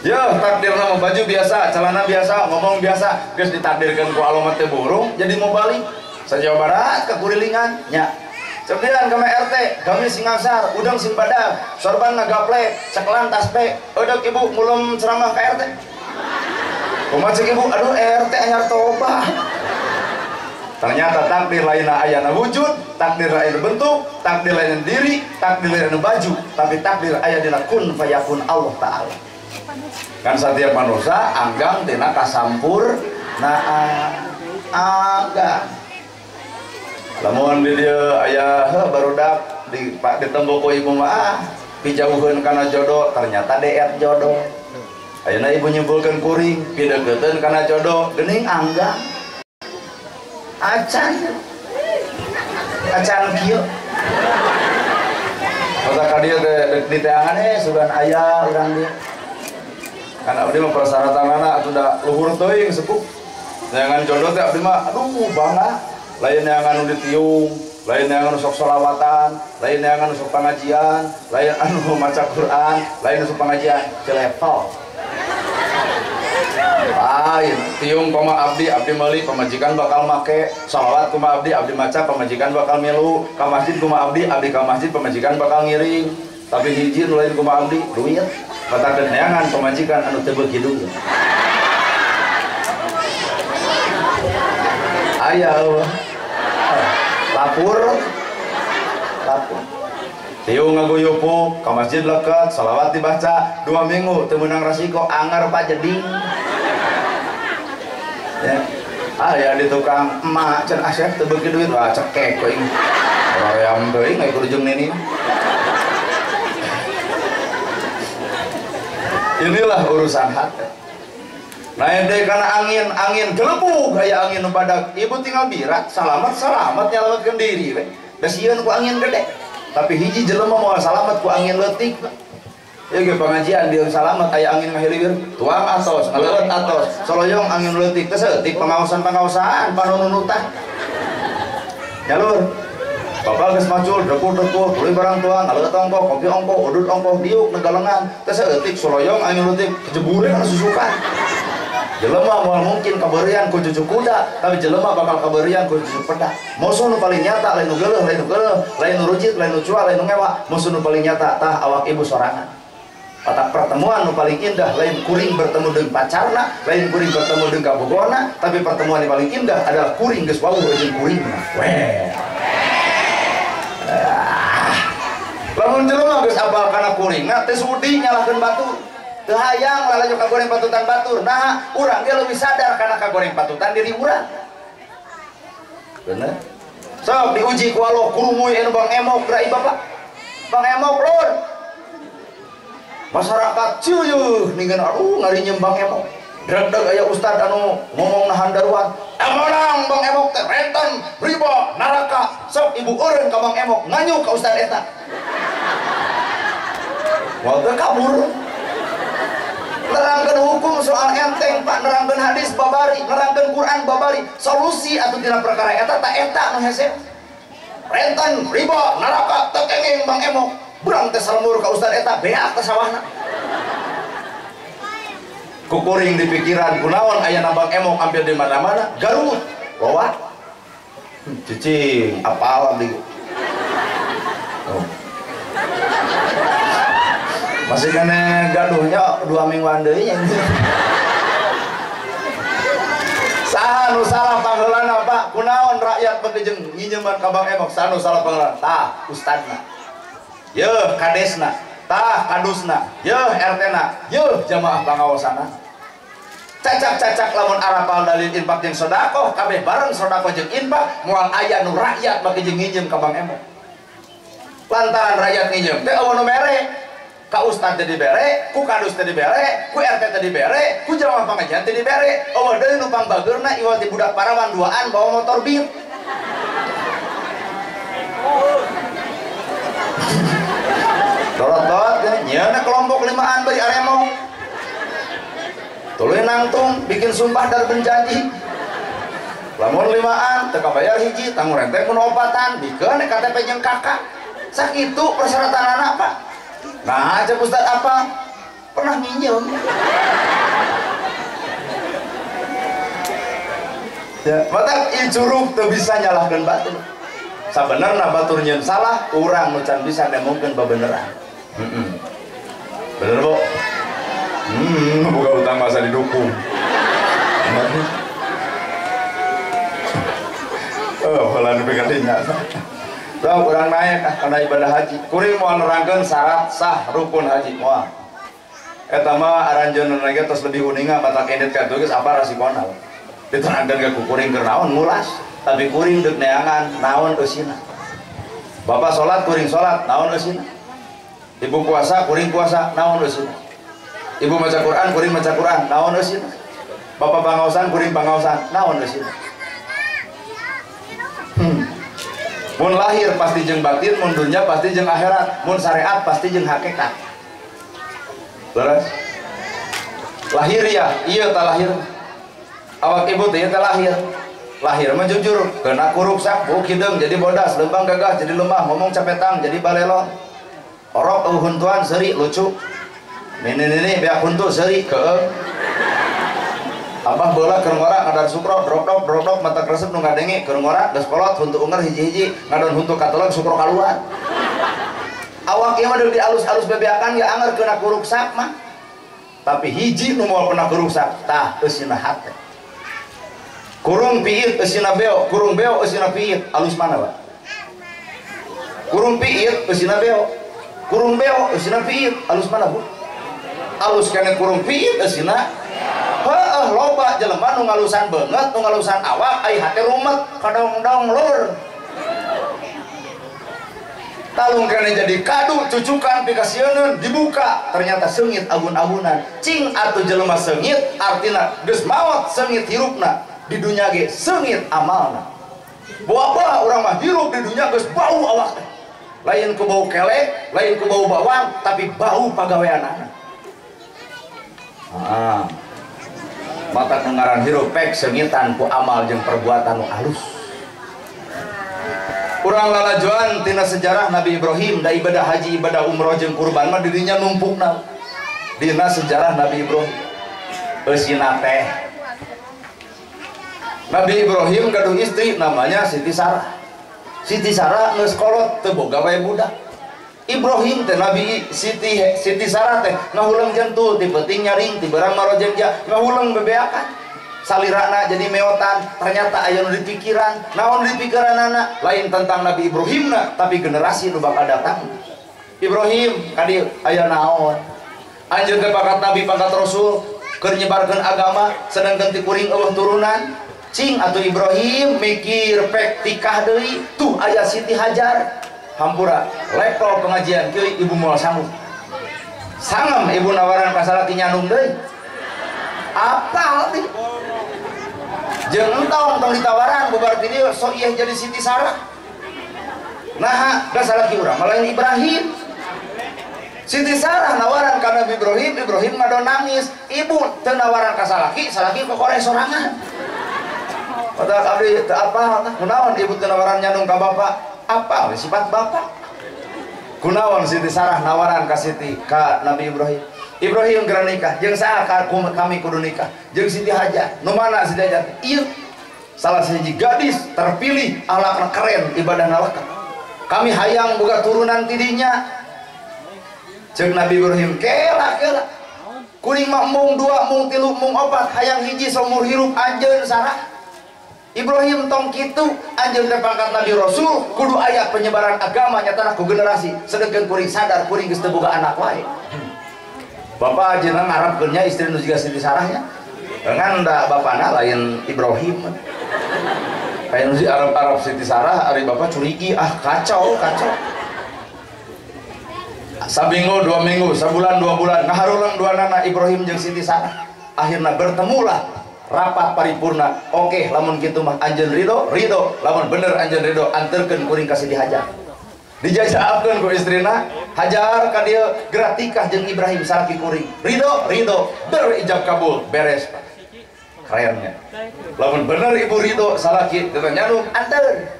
ya takdirna mah baju biasa celana biasa ngomong biasa geus ditakdirkeun ku Allah mah teu burung jadi mau balik sa Jawa Barat ka Kurilingan nya Cepian kami RT, kami singasar, udang sing badag, sorban ngagaplek, ceklan taspe, udah ibu mulum ceramah ke RT. Kumaha cek ibu, aduh RT anyar toba. Ternyata takdir lainna ayana wujud, takdir lain bentuk, takdir lain diri, takdir lain baju, tapi takdir aya dina kun fayakun Allah Ta'ala. Kan setiap manusia anggang tina kasampurnaan anggang. Lamun di dia aya barudak di pak ditembok ku ibu mah pijauheun kana jodoh ternyata deet jodoh. Ayeuna ibu nyimpulkeun kuring pideukeutkeun kana jodoh geuning anggang. Acan kieu. Masa ka dieu teh di teangan sugan aya urang dieu. Kan abdi mah prasaratanana atuh da luhur teuing sepuh. Jangan jodoh teh abdi mah aduh bangga. Lain yang anu ditiung, lain yang anu sok sholawatan, lain yang anu sok pengajian, lain anu maca Quran, lain sok pengajian level. Lain tiung koma abdi meuli pamajikan bakal make sholawat kuma abdi maca pamajikan bakal milu ka masjid kuma abdi ka masjid pamajikan bakal ngiring tapi hiji lain kuma abdi duit batakeun neangan pamajikan anu teu beuki duit. aya lapur tiung ngaguyupuk ke masjid leket salawat dibaca 2 minggu teu meunang resiko anger Pak Jeding ya aya di tukang emak can Asep teu beuki duit wah cekek euy hoream teuing ngai kurujung nini. Inilah urusan hati. Nah ente karena angin gelebug kayak angin badak ibu tinggal birak selamat nyelamatkan diri we besian ku angin gede tapi hiji jelema mau selamat ku angin leutik ya ge pengajian dia selamat kayak angin ngahiliwir tuang atos ngaleut atos soloyong angin leutik teh seutik pengawasan panununutan jalur bapak geus macul deku tuluy barang tuang ngaleut ongkoh kopi ongkoh udut ongkoh diuk negalengan teh seutik soloyong angin leutik jebureun kana susukan. Jelema moal mungkin kaberian ku cucu kuda tapi jelema bakal kaberian ku cucu pedak musuh nu paling nyata lain nu geuleuh lain nu rujit lain nu cua lain nu ngewa musuh nu paling nyata tah awak ibu sorangan patak pertemuan nu paling indah lain kuring bertemu dengan pacarna lain kuring bertemu dengan kabogona tapi pertemuan yang paling indah adalah kuring geus wawuh jeung kuringna weh lamun jelema geus apal kana kuringna teh sudi nyalahkeun batur teu hayang lalaju kagoreng patutan batur nah urang ge leuwih sadar karena kagoreng patutan diri urang bener sok diuji ku Allah kurumuy anu Bang Emok rai bapak Bang Emok lur masyarakat cieuh ninggalin aduh ngarinyem Bang Emok dreg-dreg aya ustad anu ngomong nahan daruan emonang Bang Emok teh renten riba neraka sok ibu eureun ka Bang Emok nganyuk ka ustad eta warga kabur nerangkan hukum soal enteng Pak nerangkan hadis babari nerangkan Quran babari solusi atau tidak perkara eta tak eta nu hese renten riba neraka teu kenging Bang Emok burang teh salemur ka ustad eta beak teh sawahna kukuring di pikiran kunaon aya Bang Emok ambil di mana-mana Garut loat cicing apal di masih kena gaduhnya 2 mingguan deui nya saha nu salah panggeulana Pak kunaon rakyat beuki jeung nginyeman ka Bang Emok saha nu salah panggeulana tah ustadna yeuh kadesna tah kadusna yeuh RT-na yeuh jamaah pangawasana cacak lamun arapal dalil infak jeung sedekah kabeh bareng sedekah jeung infak moal aya nu rakyat beuki jeung nginjem ka Bang Emok lantaran rakyat nginjem teh eueuh nu mere ka ustad teh dibere, ku kadus teh dibere, ku RT teh dibere, ku jamaah pengajian teh dibere. Eueuh deui nu pangbageurna ieu ti budak parawan duaan bawa motor bir. Dorot-dorot nyeuna kelompok limaan bari aremong. Tuluy nangtung bikin sumpah dar benjanji. Lamun limaan teu kabayar hiji tanggung rente mun opatan bikeun KTP jeung kakak. Sakitu persyaratanana Pak. Nah, cek ustad apa? Pernah minjem. Ya, mata icuruk tuh bisa nyalahkan batur. Sabenerna batur nyeun salah, urang nu can bisa nemongkeun babeneran. Bener, Bu? Buka utang masa didukung. Oh, heula nu pegadinya. Tuh kurang naik karena ibadah haji kuring mau nerangkan syarat sah rukun haji moal eta mah aranjeun lagi tos lebih uninga batak edit ka geus apa rasikonal diterangkeun ka kuring keur naon ngulas tapi kuring deuk neangan naon eusina bapak salat kuring salat naon eusina ibu puasa kuring puasa naon eusina ibu maca Quran kuring maca Quran naon eusina bapak pangaosan kuring pangaosan naon eusina mun lahir pasti jeung batin, mun dunya pasti jeung akhirat, mun syariat pasti jeung hakikat. Beres? Lahir ya, iya tak lahir. Awak ibu teh teh lahir. Lahir mah jujur, kena kuruksak, buk hideung jadi bodas, lembang gagah jadi lemah, ngomong capetang jadi balelon. Orok huntuan seuri lucu. Nini beak huntu seuri keung. Abah bola keur ngora ngadar sukro drok mata kresep nu ngadenge keur ngora geus kolot huntu unger hiji-hiji ngadon huntu kateleg sukro kaluar awak ieu mah deuk dialus-alus bebeakan ge anger kena kuruksak mah tapi hiji nu moal pernah kuruksak tah eusina hate kurung piit eusina beo, kurung beo eusina piit, alus mana Pak? Kurung piit eusina beo, kurung beo eusina piit, alus mana Bu? Alus kene kurung piit eusina heuh loba jelema nu ngalusan beungeut, nu ngalusan awak ai hate rumet kadong-dong lur. Talung kene jadi kadu cucukan pikasieun dibuka ternyata seungit agun-agunan cing atuh jelema seungit artina geus maot seungit hirupna di dunya ge seungit amalna bawa urang mah hirup di dunya geus bau awak lain ku bau kelek lain ku bau bawang tapi bau pagaweanana mata ngaran hirup pek seungitan ku amal jeung perbuatan nu alus. Kurang lalajuan tina sejarah Nabi Ibrahim da ibadah haji ibadah umroh jeung kurban mah dirinya numpukna dina sejarah Nabi Ibrahim eusina teh Nabi Ibrahim gaduh istri namanya Siti Sarah. Siti Sarah geus kolot teu boga wae budak. Ibrahim teh Nabi Siti Sarah teh ngahulang jentul ti peuting nyaring ti barang marojengja ngahulang bebeakan salirana jadi meotan ternyata aya nu dipikiran naon dipikiranana lain tentang Nabi Ibrahim tapi generasi nu bakal datang. Ibrahim kadi aya naon anjeun teh pangkat nabi pangkat rasul keur nyebarkeun agama sedangkan ti kuring eueuh turunan cing atuh Ibrahim mikir pek tikah deui tuh aya Siti Hajar hampura level pengajian kieu ibu moal sanggup sangem ibu nawaran ka salaki nyanung deui apal teh jeung entong tong ditawaran bubar ti dieu sok ieu jadi Siti Sarah nah da salaki urang lain Ibrahim Siti Sarah nawaran ka Nabi Ibrahim Ibrahim ngadon nangis ibu teu nawaran ka salaki salaki kokore sorangan padahal abdi teu apal kunaon ibu teu nawaran nyanung ka bapak apal sifat bapak kunaon Siti Sarah nawaran ka Nabi Ibrahim Ibrahim geura nikah jeung saha kami kudu nikah jeung Siti Hajar nu mana Siti Hajar ieu salah siji gadis terpilih akhlakna keren ibadahna leukeut kami hayang boga turunan ti dinya jeung Nabi Ibrahim kela kuring mah mung 2 mung 3 mung 4 hayang hiji saumur hirup anjeun Sarah Ibrahim tong kitu anjeun teh pangkat Nabi Rasul kudu aya penyebaran agama nyatana ku generasi sedengkeun kuring sadar kuring geus teu boga anak wae bapak ajeuna ngarepkeunnya istri nu jiga Siti Sarahnya dengan da bapana lain Ibrahim kayak nu Arab Siti Sarah ari bapak curigi kacau sabinggu 2 minggu sabulan 2 bulan ngaharulang duanana Ibrahim jeung Siti Sarah akhirna bertemulah rapat paripurna oke lamun kitu mah anjeun ridho lamun bener anjeun ridho anterkeun kuring ka Siti Hajar dijajakeun ku istrina Hajar ka dieu geura tikah jeung Ibrahim salaki kuring ridho berijab kabul beres Pak kerennya lamun bener ibu ridho salaki teu nyanung anter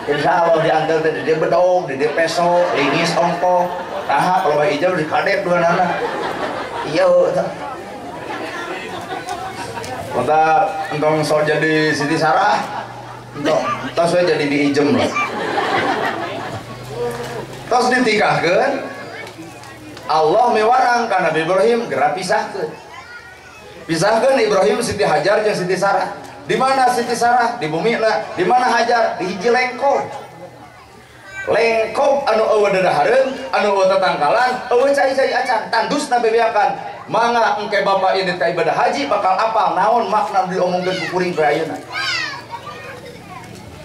insyaallah dianter teh di dieu bedog di dieu peso lingis ongko taha kalau ijab di kadek duanana ieu Mata entong sok jadi Siti Sarah entong tos we jadi diijem lah tos ditikahkeun Allah mewarang ka Nabi Ibrahim geura pisahkeun Ibrahim Siti Hajar jeung Siti Sarah di mana Siti Sarah di bumina di mana Hajar di hiji lengkop anu eueuh dadahareun anu eueuh tatangkalan eueuh cai-cai acan tandusna bebeakan mangga engke bapak ini ka ibadah haji bakal apal naon makna diomongkeun ku kuring poe ayeuna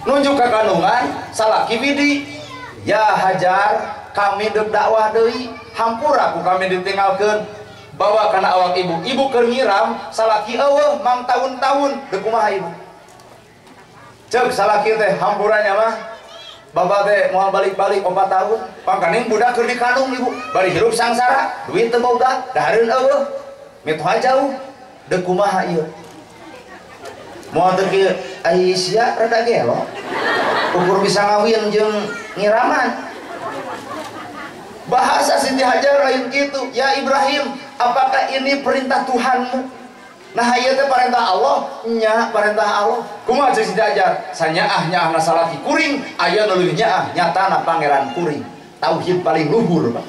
nunjuk ka kandungan salaki widi ya Hajar kami deuk dakwah deui hampura ku kami ditinggalkeun bawa kana awak ibu keur nyiram salaki eueuh mang tahun-tahun deuk kumaha ibu ceuk salaki teh hampuranya mah bapak teh moal balik-balik 4 tahun pangkaning budak keur dikandung ibu bari hirup sangsara duit teu boga dahareun eueuh mitoha jauh deuk kumaha ieu moal teu kieu Aisyah rada gelo ukur bisa ngawin jeung ngiraman bahasa Siti Hajar lain kitu ya Ibrahim apakah ini perintah Tuhanmu nah ieu teh perintah Allah nya perintah Allah kumaha ceuk Siti Hajar sanyaah nyaahna salaki kuring aya nu leuwih nyaah nyatana pangeran kuring tauhid paling luhur Pak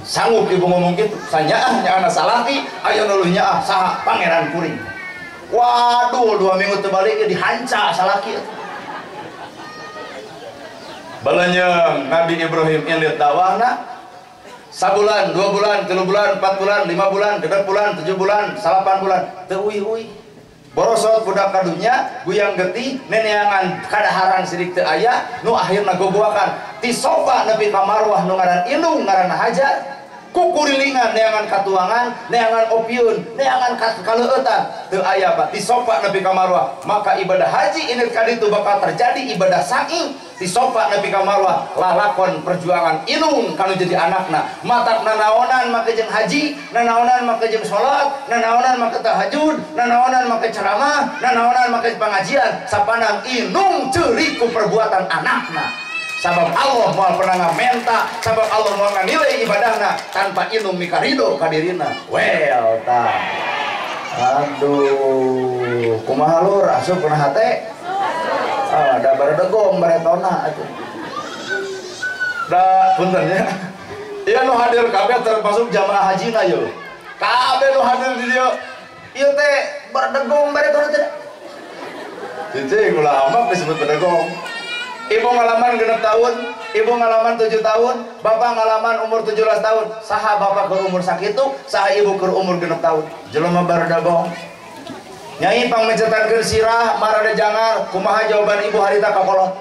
sanggup ibu ngomong kitu sanyaah nyaahna salaki aya nu leuwih nyaah saha pangeran kuring Waduh, 2 minggu terbalik dihanca salaki. Balanya Nabi Ibrahim ilit dakwahna sabulan, 2 bulan, 3 bulan, 4 bulan, 5 bulan, 6 bulan, 7 bulan, 8 bulan teu uih-uih. Borosot budak kadunya guyang geti neneangan kadaharan sidik teu aya nu akhirna gogoakan ti sofa nepi ka marwah nu ngaran indung ngaranna Hajar. Kukurilingan neangan katuangan, neangan opiun, neangan kaleueutan teu aya Pak. Di sofa nepi ka marwah, maka ibadah haji ini kaditu bakal terjadi ibadah sa'i. Di sofa nepi ka marwah lalakon perjuangan inung kalau jadi anakna. Matak nanaonan make jeung haji, nanaonan make jeung salat, nanaonan make tahajud, nanaonan make ceramah, nanaonan make pengajian. Sapanang inung ceuri ku perbuatan anakna. Sabab Allah mau pernah ngamenta, sabab Allah mau nganilai ibadahna tanpa inung mikarido kadirina. Well, tak. Aduh, kumaha lur asup pernah hate? Ah, da baredegong baretona atuh. Da punten nya. Ieu nu hadir kabeh termasuk jamaah hajina yeuh. Kabeh nu hadir di dieu. Ieu teh baredegong baretona teh. Cicing ulah amat disebut baredegong. Ibu ngalaman 6 tahun, ibu ngalaman 7 tahun, bapak ngalaman umur 17 tahun. Saha bapak ke umur sakitu, saha ibu ke umur 6 tahun. Jelema baredagong. Nyai pangmecetankeun sirah marade jangar, kumaha jawaban ibu harita kakolot?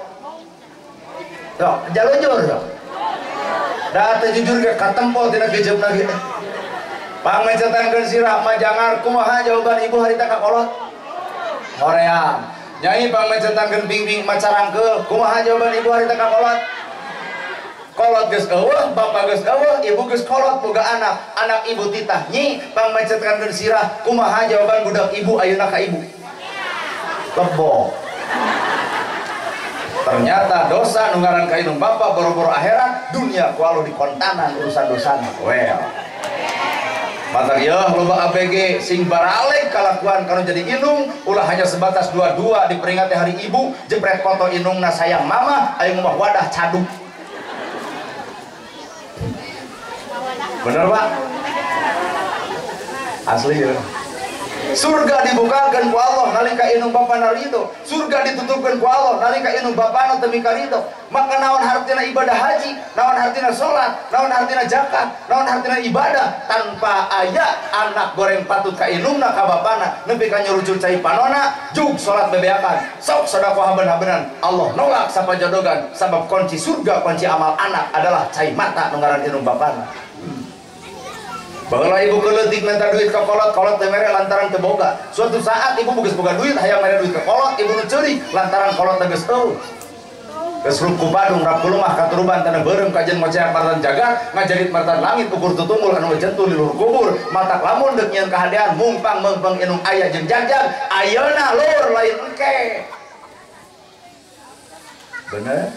Yo, jalujur yo. Da teh jujur ge katempol tina gejeubna ge. Pangmecetankeun sirah majangar, kumaha jawaban ibu harita kakolot? Hoream. Nyai pangmecetankeun bingbing macarangkeul, kumaha jawaban ibu harita kakolot? Kolot geus eueuh, bapak geus eueuh, ibu geus kolot boga anak. Anak ibu titah nyi pangmecetankeun sirah, kumaha jawaban budak ibu ayeuna ka ibu? Lebo. Ternyata dosa nu ngaran ka indung bapak boro-boro akhirat, dunia ku alo dikontanan urusan dosana. Well. Mata ya loba ABG sing baralek kalakuan kalau jadi indung ulah hanya sebatas dua-dua diperingati hari ibu jepret foto indungna sayang mama ayo ngomong wadah caduk. Bener Pak? Asli ya. Surga dibukakan ku Allah nalika indung bapana ridho, surga ditutupkan ku Allah nalika indung bapana teu mikarido. Maka naon hartina ibadah haji, naon hartina salat, naon hartina zakat, naon hartina ibadah tanpa aya anak goreng patut ka indungna ka bapana nepi ka nyurujuk cai panona jug salat bebeakan sok sedekah benar-benar Allah nolak sapajodogan sabab kunci surga kunci amal anak adalah cai mata nu ngaran indung bapana. Baheula ibu keleutik minta duit ka kolot, kolot teh mere lantaran teu boga. Suatu saat ibu geus boga duit, hayang mere duit ka kolot, ibu nu ceurik lantaran kolot teh geus eueuh. Geus rup ku Badung, rap ku lemah katuruban tanah beureum kajen moceak martan jagat, ngajarit martan langit ukur tutunggul anu jentul di luhur kubur. Matak lamun deuk nyieun kahadean mumpang meungpeung inung aya jeung jagjag, ayeuna lur lain engke. Bener?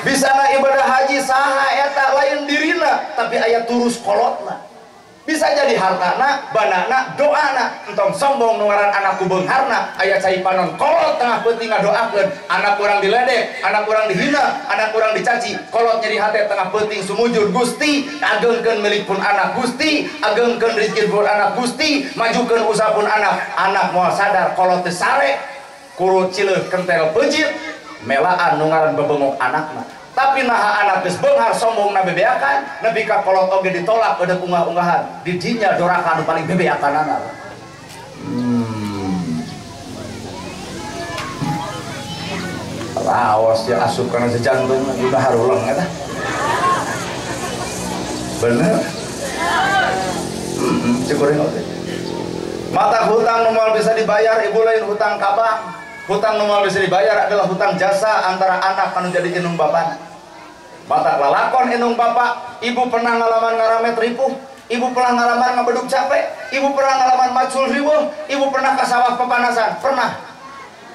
Bisana ibadah haji saha eta lain dirina, tapi aya turus kolotna. Bisa jadi hartana, banana, doana, entong sombong nuaran anakku beungharna, aya cai panon kolot tengah peuting ngadoakeun, anak urang diledek, anak urang dihina, anak urang dicaci, kolot nyeri hate tengah peuting sumujud Gusti, agengkeun milik pun anak Gusti, agengkeun rezeki pun anak Gusti, majukeun usaha pun anak moal sadar kolot teu sare, kudu cileuh kentel peujit, melaan nu ngaran bebengok anakna. Tapi naha anak geus beunghar sombong na bebeakan nepi ka kolot oge ditolak eudeuh unggah-unggahan di dinya doraka anu paling bebeakanana. Awas ya asup kana sejantung udah harulang eta. Bener? Cukurin oge. Mata hutang nu moal bisa dibayar ibu lain hutang kabang. Hutang nu moal bisa dibayar adalah hutang jasa antara anak anu jadi indung bapana. Mata lalakon indung bapak, ibu pernah ngalaman ngaramet ripuh, ibu pernah ngalaman ngabedug capek, ibu pernah ngalaman macul riweuh, ibu pernah ka sawah pepanasan, pernah.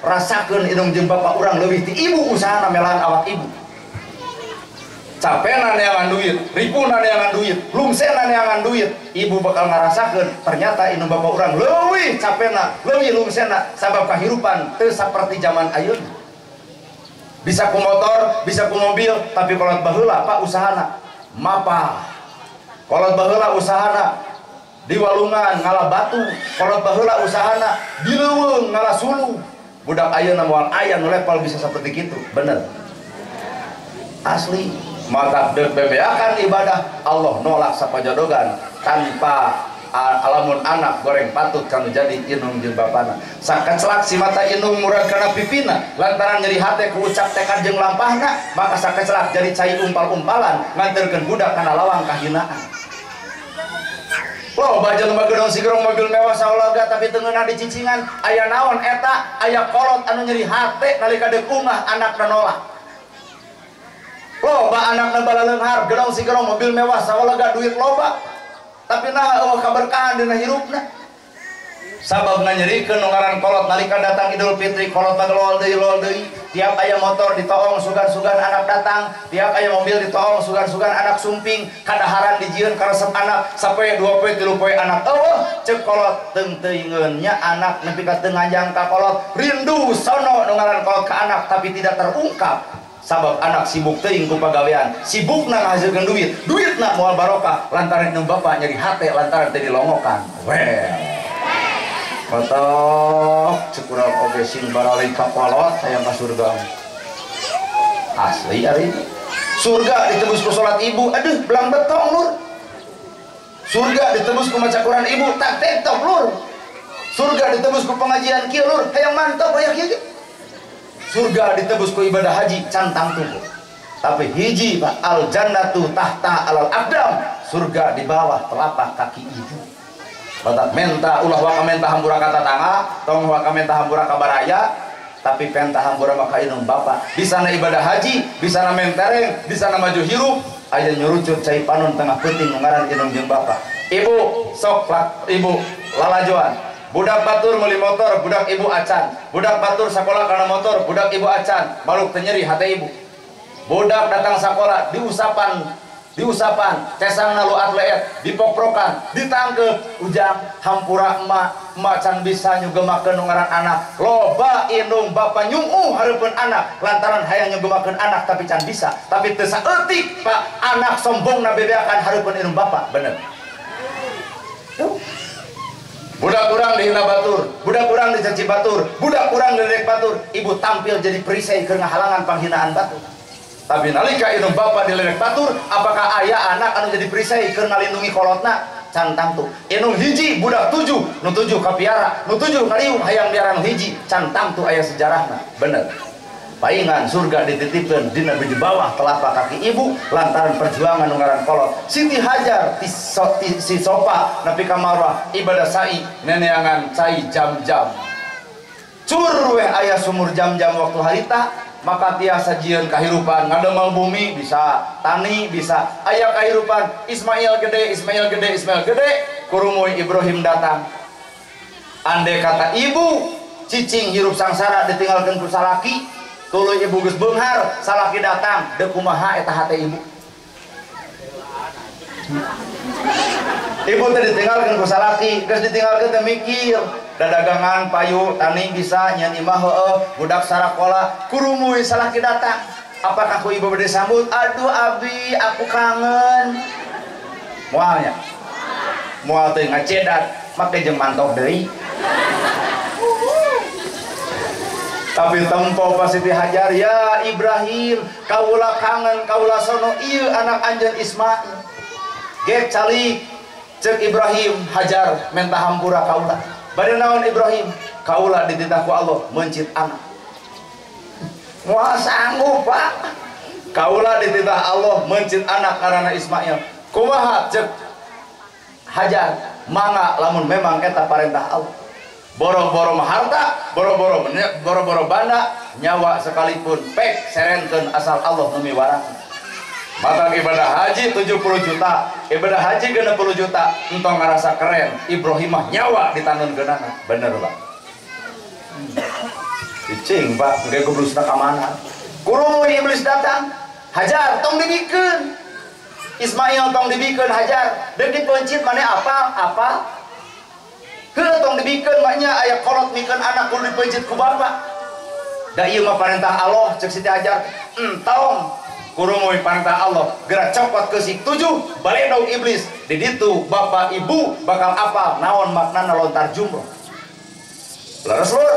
Rasakeun indung jeung bapak urang leuwih ti ibu usahana melaan awak ibu. Capena neangan duit, ripuhna neangan duit, lumsena neangan duit, ibu bakal ngarasakeun ternyata indung bapak urang leuwih capena, leuwih lumsena sabab kahirupan teu saperti zaman ayeuna. Bisa ku motor, bisa ku mobil, tapi kolot baheula Pak usahana mapa. Kolot baheula usahana di walungan ngalah batu, kolot baheula usahana di leuweung ngalah sulu. Budak ayeuna moal aya nu level bisa seperti kitu, bener. Asli, maka deuk bebeakan ibadah Allah nolak sapajodogan tanpa alamun anak goreng patut kanu jadi inung jeung bapana. Sakeclak si mata inung murag kana pipina lantaran nyeri hate ku ucap tekad jeung lampahna, maka sakeclak jadi cai umpal-umpalan nganterkeun budak kana lawang kahinaan. Loh bajang bagedong sigerong mobil mewah saolaga tapi teungeuna dicicingan aya naon eta, aya kolot anu nyeri hate nalika deuk umah anakna nolak. Loh ba anakna balaleunghar gedong sigerong mobil mewah saolaga duit loba tapi nah eueuh kaberkahan dina hirupna. Sababna nyerikeun nu ngaran kolot nalika datang Idul Fitri kolot bagelol deui tiap aya motor ditoong sugan-sugan anak datang, tiap aya mobil ditoong sugan-sugan anak sumping, kadaharan dijieun karesep anak sapoe 2 poe 3 poe anak eueuh ceuk kolot teung teuingeun nya anak nepi ka teu ngajang ka kolot rindu sono nu ngaran kolot ka anak tapi tidak terungkap. Sabab anak sibuk teuing ku pagawean, sibukna ngahasilkeun duit, duitna moal barokah lantaran nu bapa nyeri hate lantaran teu dilongokan. Matok cekurang oge sing baralin ka kolot hayang ka surga. Asli ari. Surga ditebus ku salat ibu, aduh belang betong lur. Surga ditebus ku maca Quran ibu, tak tektok lur. Surga ditebus ku pengajian kieu lur, hayang mantap aya kieu. Surga ditebus ku ibadah haji cantang tubuh. Tapi hiji Pak, al jannatu tahta alal aqdam, surga di bawah telapak kaki ibu. Batak menta ulah wa kamenta hampura ka tatangga, tong wa kamenta hampura ka baraya, tapi penta hampura maka inung bapa. Di sana ibadah haji, di sana mentereng, di sana maju hirup, aya nyurucut cai panon tengah peuting ngaran inung jeung bapa. Ibu sok ibu lalajoan. Budak batur meuli motor, budak ibu acan. Budak batur sakola karena motor, budak ibu acan. Baluk tenyeri hate ibu. Budak datang sakola diusapan, cesang nalu atleet, dipoprokan, ditangkep, ujang hampura emak can bisa nyugemakeun nu ngaran anak. Loba indung bapa nyung'uh hareupeun anak lantaran hayang nyugemakeun anak tapi can bisa, tapi teu saeutik Pak anak sombongna bebeakan hareupeun indung bapa, bener. Budak kurang dihina batur, budak kurang dicaci batur, budak kurang diledek batur, ibu tampil jadi perisai keur ngahalangan panghinaan batur. Tapi nalika indung bapa diledek batur, apakah aya anak anu jadi perisai keur ngalindungi kolotna? Cantang tuh. Indung hiji budak 7, nu 7 kapiara, nu 7 ngaliung hayang miara nu hiji, cantang tuh aya sejarahna. Bener. Paingan surga dititipkeun dina di bawah telapak kaki ibu lantaran perjuangan nu ngaran kolot. Siti Hajar si sopa nepi ka marwah ibadah sa'i neneangan cai jam-jam. Cur we aya sumur jam-jam waktu harita maka tiasa jieun kahirupan ngademel bumi bisa tani bisa aya kahirupan Ismail gede kurumuy Ibrahim datang. Ande kata ibu cicing hirup sangsara ditinggalkeun ku salaki tuluy ibu geus beunghar salaki datang deuk kumaha eta hate ibu. Ibu teh ditinggalkeun ku salaki geus ditinggalkeun teh mikir dadagangan payu tani bisa nyen imah heueuh budak sarakola kurumuy salaki datang. Apakah ku ibu bade sambut? Aduh abi aku kangen. Moal nya. Moal teh ngacedat make jeung mantok deui. Tapi tempo pas Siti Hajar ya Ibrahim kaula kangen kaula sono ieu anak anjeun Ismail ge calik ceuk Ibrahim Hajar menta hampura kaula bade naon Ibrahim kaula dititah ku Allah mencit anak moal sanggup Pak kaula dititah Allah mencit anak karena Ismail kumaha ceuk Hajar mangga lamun memang eta parentah Allah boro-boro harta, boro-boro banda, nyawa sekalipun pek serenkeun asal Allah nu miwarang. Maka ibadah haji 70 juta, ibadah haji 60 juta, entong ngarasa keren. Ibrahim mah nyawa ditanunkeunana, bener Pak. Cicing Pak, engke goblosna ka mana? Kurumuy iblis datang, Hajar tong dibikeun. Ismail tong dibikeun Hajar, deuk dipencit maneh apa? Heuh tong dibikeun maknya aya kolot mikeun anak kudu dipeujit ku bapa. Da ieu mah parentah Allah ceuk Siti Hajar. Entong kurumuy pantah Allah gerak copot ke sik 7 baledog iblis di ditu bapak ibu bakal apa naon maknana lontar jumroh leres lur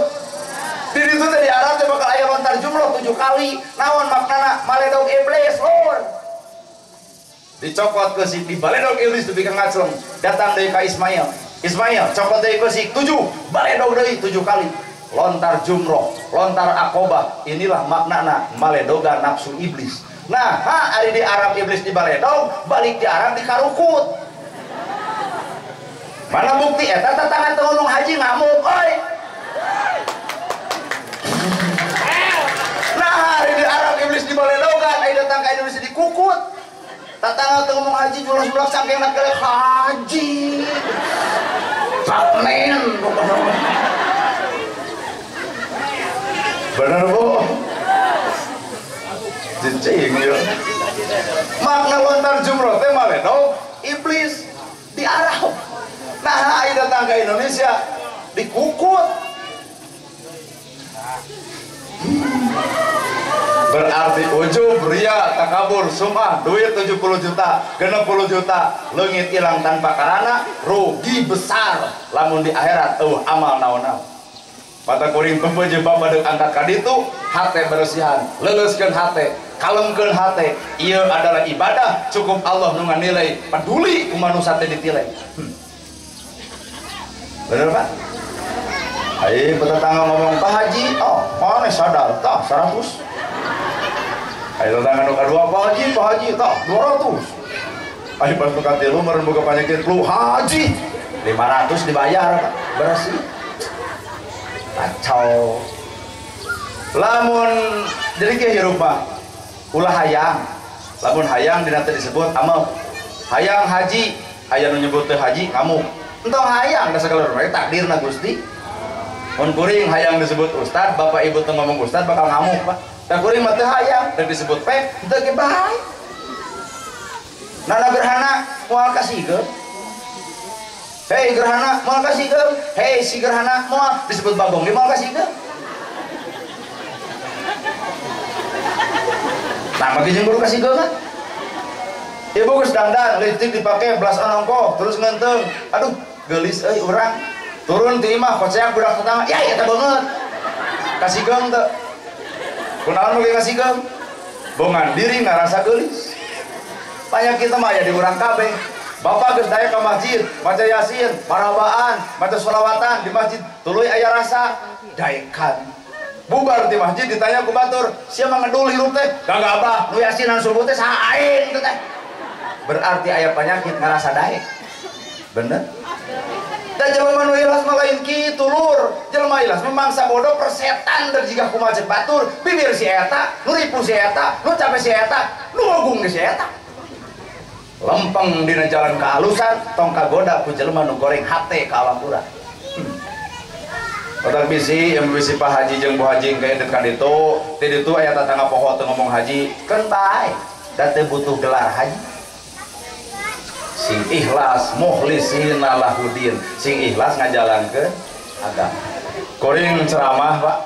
di ditu teh di Arab teh bakal aya lontar jumroh 7 kali naon maknana baledog iblis lur dicopot ke sik di baledog iblis tuh bika ngacleng datang deui ka Ismail copot deui ke sik 7 baledog deui 7 kali lontar jumroh, lontar akobah, inilah maknana maledoga nafsu iblis. Nah, hari di Arab iblis di baledog, balik di Arab di karukut. Mana bukti? Eta tangan tengulung haji ngamuk, oi. Nah, hari di Arab iblis di baledogan, ai datang ka Indonesia di kukut. Tatangga tengulung haji jual-jual saking nak haji. Panen, bener bu cicing ya makna lontar jumroh teh maledog iblis di Arab nah ayo datang ke Indonesia dikukut berarti ujub, ria, takabur, sum'ah, duit 70 juta 60 juta, leungit hilang tanpa karana rugi besar lamun di akhirat amal naon-naon pada kuring pembeje bapak angkat kaditu hate beresihan leleskeun hate kalemkeun hate ieu adalah ibadah cukup Allah nu nganilai peduli ku manusia teh ditilai bener Pak ai tetangga ngomong Pak Haji oh mana sadar tah 100 ai tetangga nu kadua Pak Haji tah 200 ai pas nu katilu meureun boga panyakit flu Haji 500 dibayar Pak bersih kacau lamun jadi ke hirup Pak ulah hayang lamun hayang dina teh disebut amal hayang haji aya nu nyebut teh haji kamu entong hayang da sagala rumaha takdirna Gusti mun kuring hayang disebut ustad bapak ibu teh ngomong ustad bakal ngamuk Pak da kuring mah teh hayang da disebut pek teu ge bae nana gerhana moal kasihkeun hei gerhana mau kasih ke hei si gerhana mau disebut bagong dia mau kasih ke nah bagi jeung guru kasih ke kan ibu geus dandan listrik dipake belas onongko terus ngenteng aduh geulis euy urang turun ti imah koceak budak tetangga ya eta banget kasih geung teu kunaon bagi kasih geung bongan diri ngarasa geulis banyak kita mah ya di urang kabeh bapak geus daya ke masjid maca yasin marhabaan maca sholawatan di masjid tuluy aya rasa daekan bubar di masjid ditanya ku batur sia mah ngedul hirup teh kagak abah nu yasinan subuh teh saha aing teh berarti aya penyakit ngarasa daek bener da jelema nu ikhlas mah lain kitu lur jelema ikhlas memangsa bodoh persetan dari jika kumaha cek batur bibir si eta nu ripu si eta nu capek si eta nu ngogung si eta lempeng dina jalan kehalusan tong kagoda ku jelema nu goreng hate ka awakura otak bisi yang bisi Pak Haji jeung Bu Haji ka edit ka ditu ti ditu aya tatangga poho teu ngomong haji kan bae da teu butuh gelar haji sing ikhlas mukhlisina lahudin sing ikhlas ngajalankeun agama kuring ceramah Pak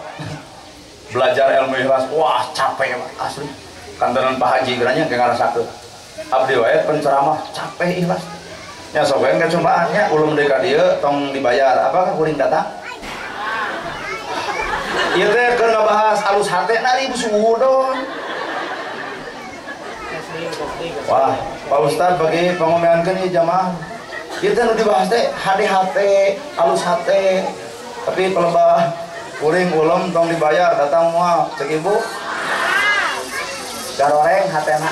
belajar ilmu ikhlas wah capek Pak asli kantoran Pak Haji geranya ge ngarasakeun abdi wae penceramah capek ikhlas nya sok we kacobaannya ulum deui ka dieu tong dibayar apakah kuring datang ieu teh keur ngabahas alus hate nari busudon wah Pak Ustad bagi pangomeankeun ieu jamaah ieu teh nu dibahas teh HDHT alus hate tapi pelebah kuring ulum tong dibayar datang moal cek ibu garoreng hatena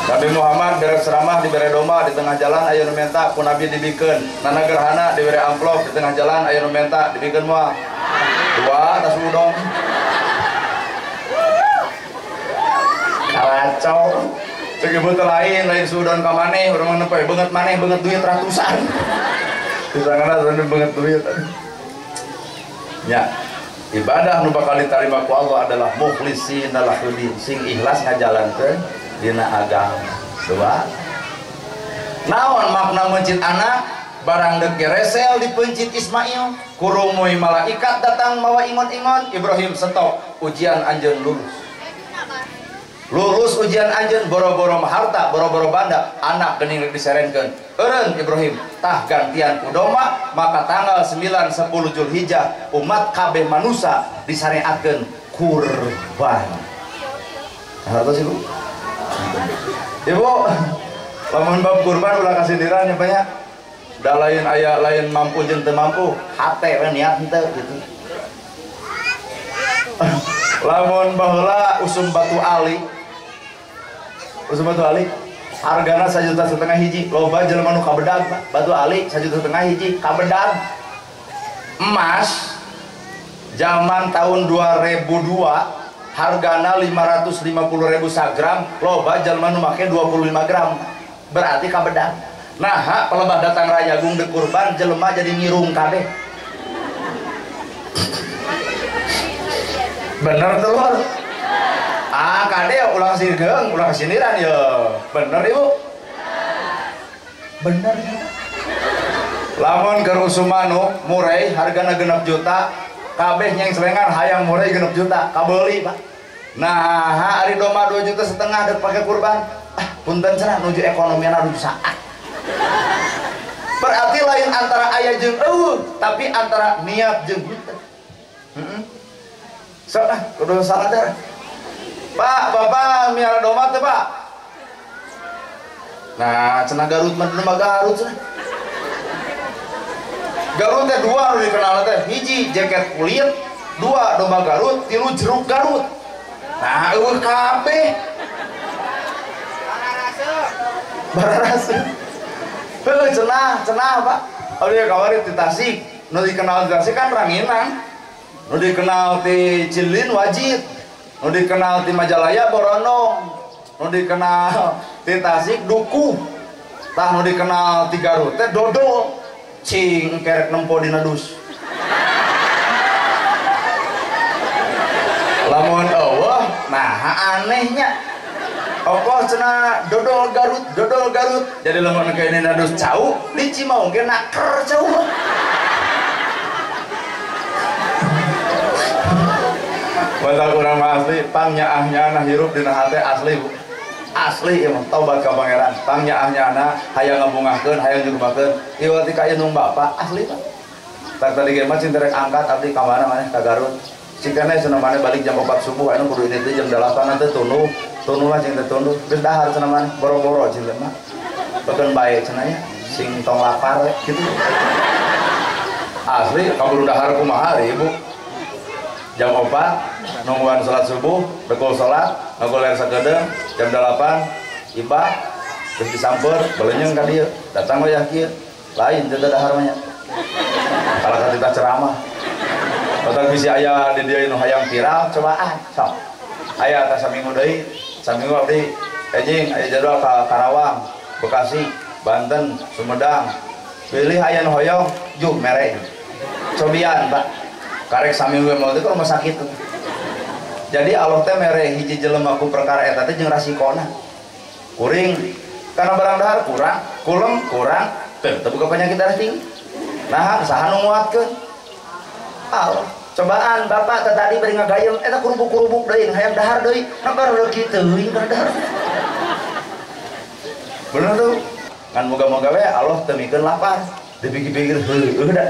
Nabi Muhammad beres ceramah dibere domba di tengah jalan aya nu menta ku Nabi dibikeun nana gerhana dibere amplop di tengah jalan aya nu menta dibikeun moal dua tas udong kacau cek ibu teh lain sudon ka maneh urang nepe beungeut maneh beungeut duit ratusan disangana beungeut duit nya ibadah nu bakal diterima ku Allah adalah mukhlisina lahudin sing ikhlas ngajalankeun dina agama dua naon makna mencit anak barang dek resel dipencit Ismail kurumuy malaikat datang mawa ingon-ingon Ibrahim stop ujian anjeun lulus lulus ujian anjeun boro-boro harta boro-boro banda anak geuning rek diserenkeun eureun Ibrahim tah gantian kudoma maka tanggal 9 10 Zulhijjah umat kabeh manusia disyariatkeun kurban. Hartos Ibu. Ibu lamun bab kurban ulah kasindiran ya banyak da lain aya lain mampu jeung teu mampu hate we niat henteu gitu. Lamun baheula usum batu ali hargana 1,5 juta hiji loba jelema nu kabedag batu ali 1,5 juta hiji kabedag. Emas zaman tahun 2002 hargana 550.000 sagram loba jelema nu make 25 gram berarti kabedag. Nah pelebah datang Raya Agung de kurban jelema jadi ngirung kabeh. Bener telur kade ulang sirgeung ulang sindiran ya bener Ibu bener ya. Lamun keur usumanu murai hargana 6 juta kabeh nyeng selengan hayang murai 6 juta kabeuli Pak. Nah ari doma 2,5 juta dek pake kurban punten cenah nuju ekonomiana nuju saat. Berarti lain antara aya jeung tapi antara niat jeung henteu. Sok kudu sadar. Pak, Bapak miara domba teh, Pak. Nah, cenah Garut mah Garut cenah. Garut teh 2 nu dikenal teh. Hiji jaket kulit, 2 domba Garut, 3 jeruk Garut. Nah, eueuh kabeh. Bararasa. Heuh cenah Pak. Ari kamari di Tasik, nu dikenal di Tasik kan ranginang. Nu dikenal di Cilin Wajid, nu dikenal di Majalaya Borondong, nu dikenal di Tasik Duku, tah nu dikenal di Garut teh Dodol, cing kerek nempo dina dus. Lamun eueuh, nah anehnya, opo cenah Dodol Garut, jadi lamun kayak dina dus cau, di Cimaung ge naker cau. Mata kurang asli, pangnyaahnya nah hirup dina hate asli Bu. Asli emang tobat ka pangeran. Pangnyaahnya hayang ngabungahkeun, hayang nyurubakeun. Ieu ti ka indung Bapak asli Pak. Tak tadi ge mah cinta rek angkat abdi ka mana maneh ka Garut. Cingkana cenah maneh balik jam 4 subuh anu kudu ini teh jam 8 teh tunu lah cinta tunu. Geus dahar cenah maneh boro-boro cinta mah. Bekeun bae cenah nya sing tong lapar gitu. Asli kaburu dahar kumaha Ibu. Jam 4 nungguan sholat subuh bekul sholat ngagoler sakedeung jam 8 ibah terus disamper belenyeng ka dieu datang we kieu lain teu dahar mah nya kalau kita ceramah otak bisi aya di dieu nu hayang viral cobaan sok aya ta saminggu deui saminggu abdi enjing aya jadwal ka Karawang Bekasi Banten Sumedang pilih aya nu hoyong juh mere cobian Pak karek saminggu mau itu rumah sakit tuh. Jadi Allah teh mere hiji jelema ku perkara eta teh jeung rasikona. Kuring karena barang dahar kurang, kulem kurang, teu buka penyakit darah tinggi. Nah, saha nu nguatkeun? Allah. Cobaan Bapak tadi bari ngagayem eta kurubuk-kurubuk deui hayang dahar deui. Nabar rezeki teuing keur dahar. Bener tuh. Kan moga-moga we Allah teu mikeun lapar. Dipikir-pikir heuh da.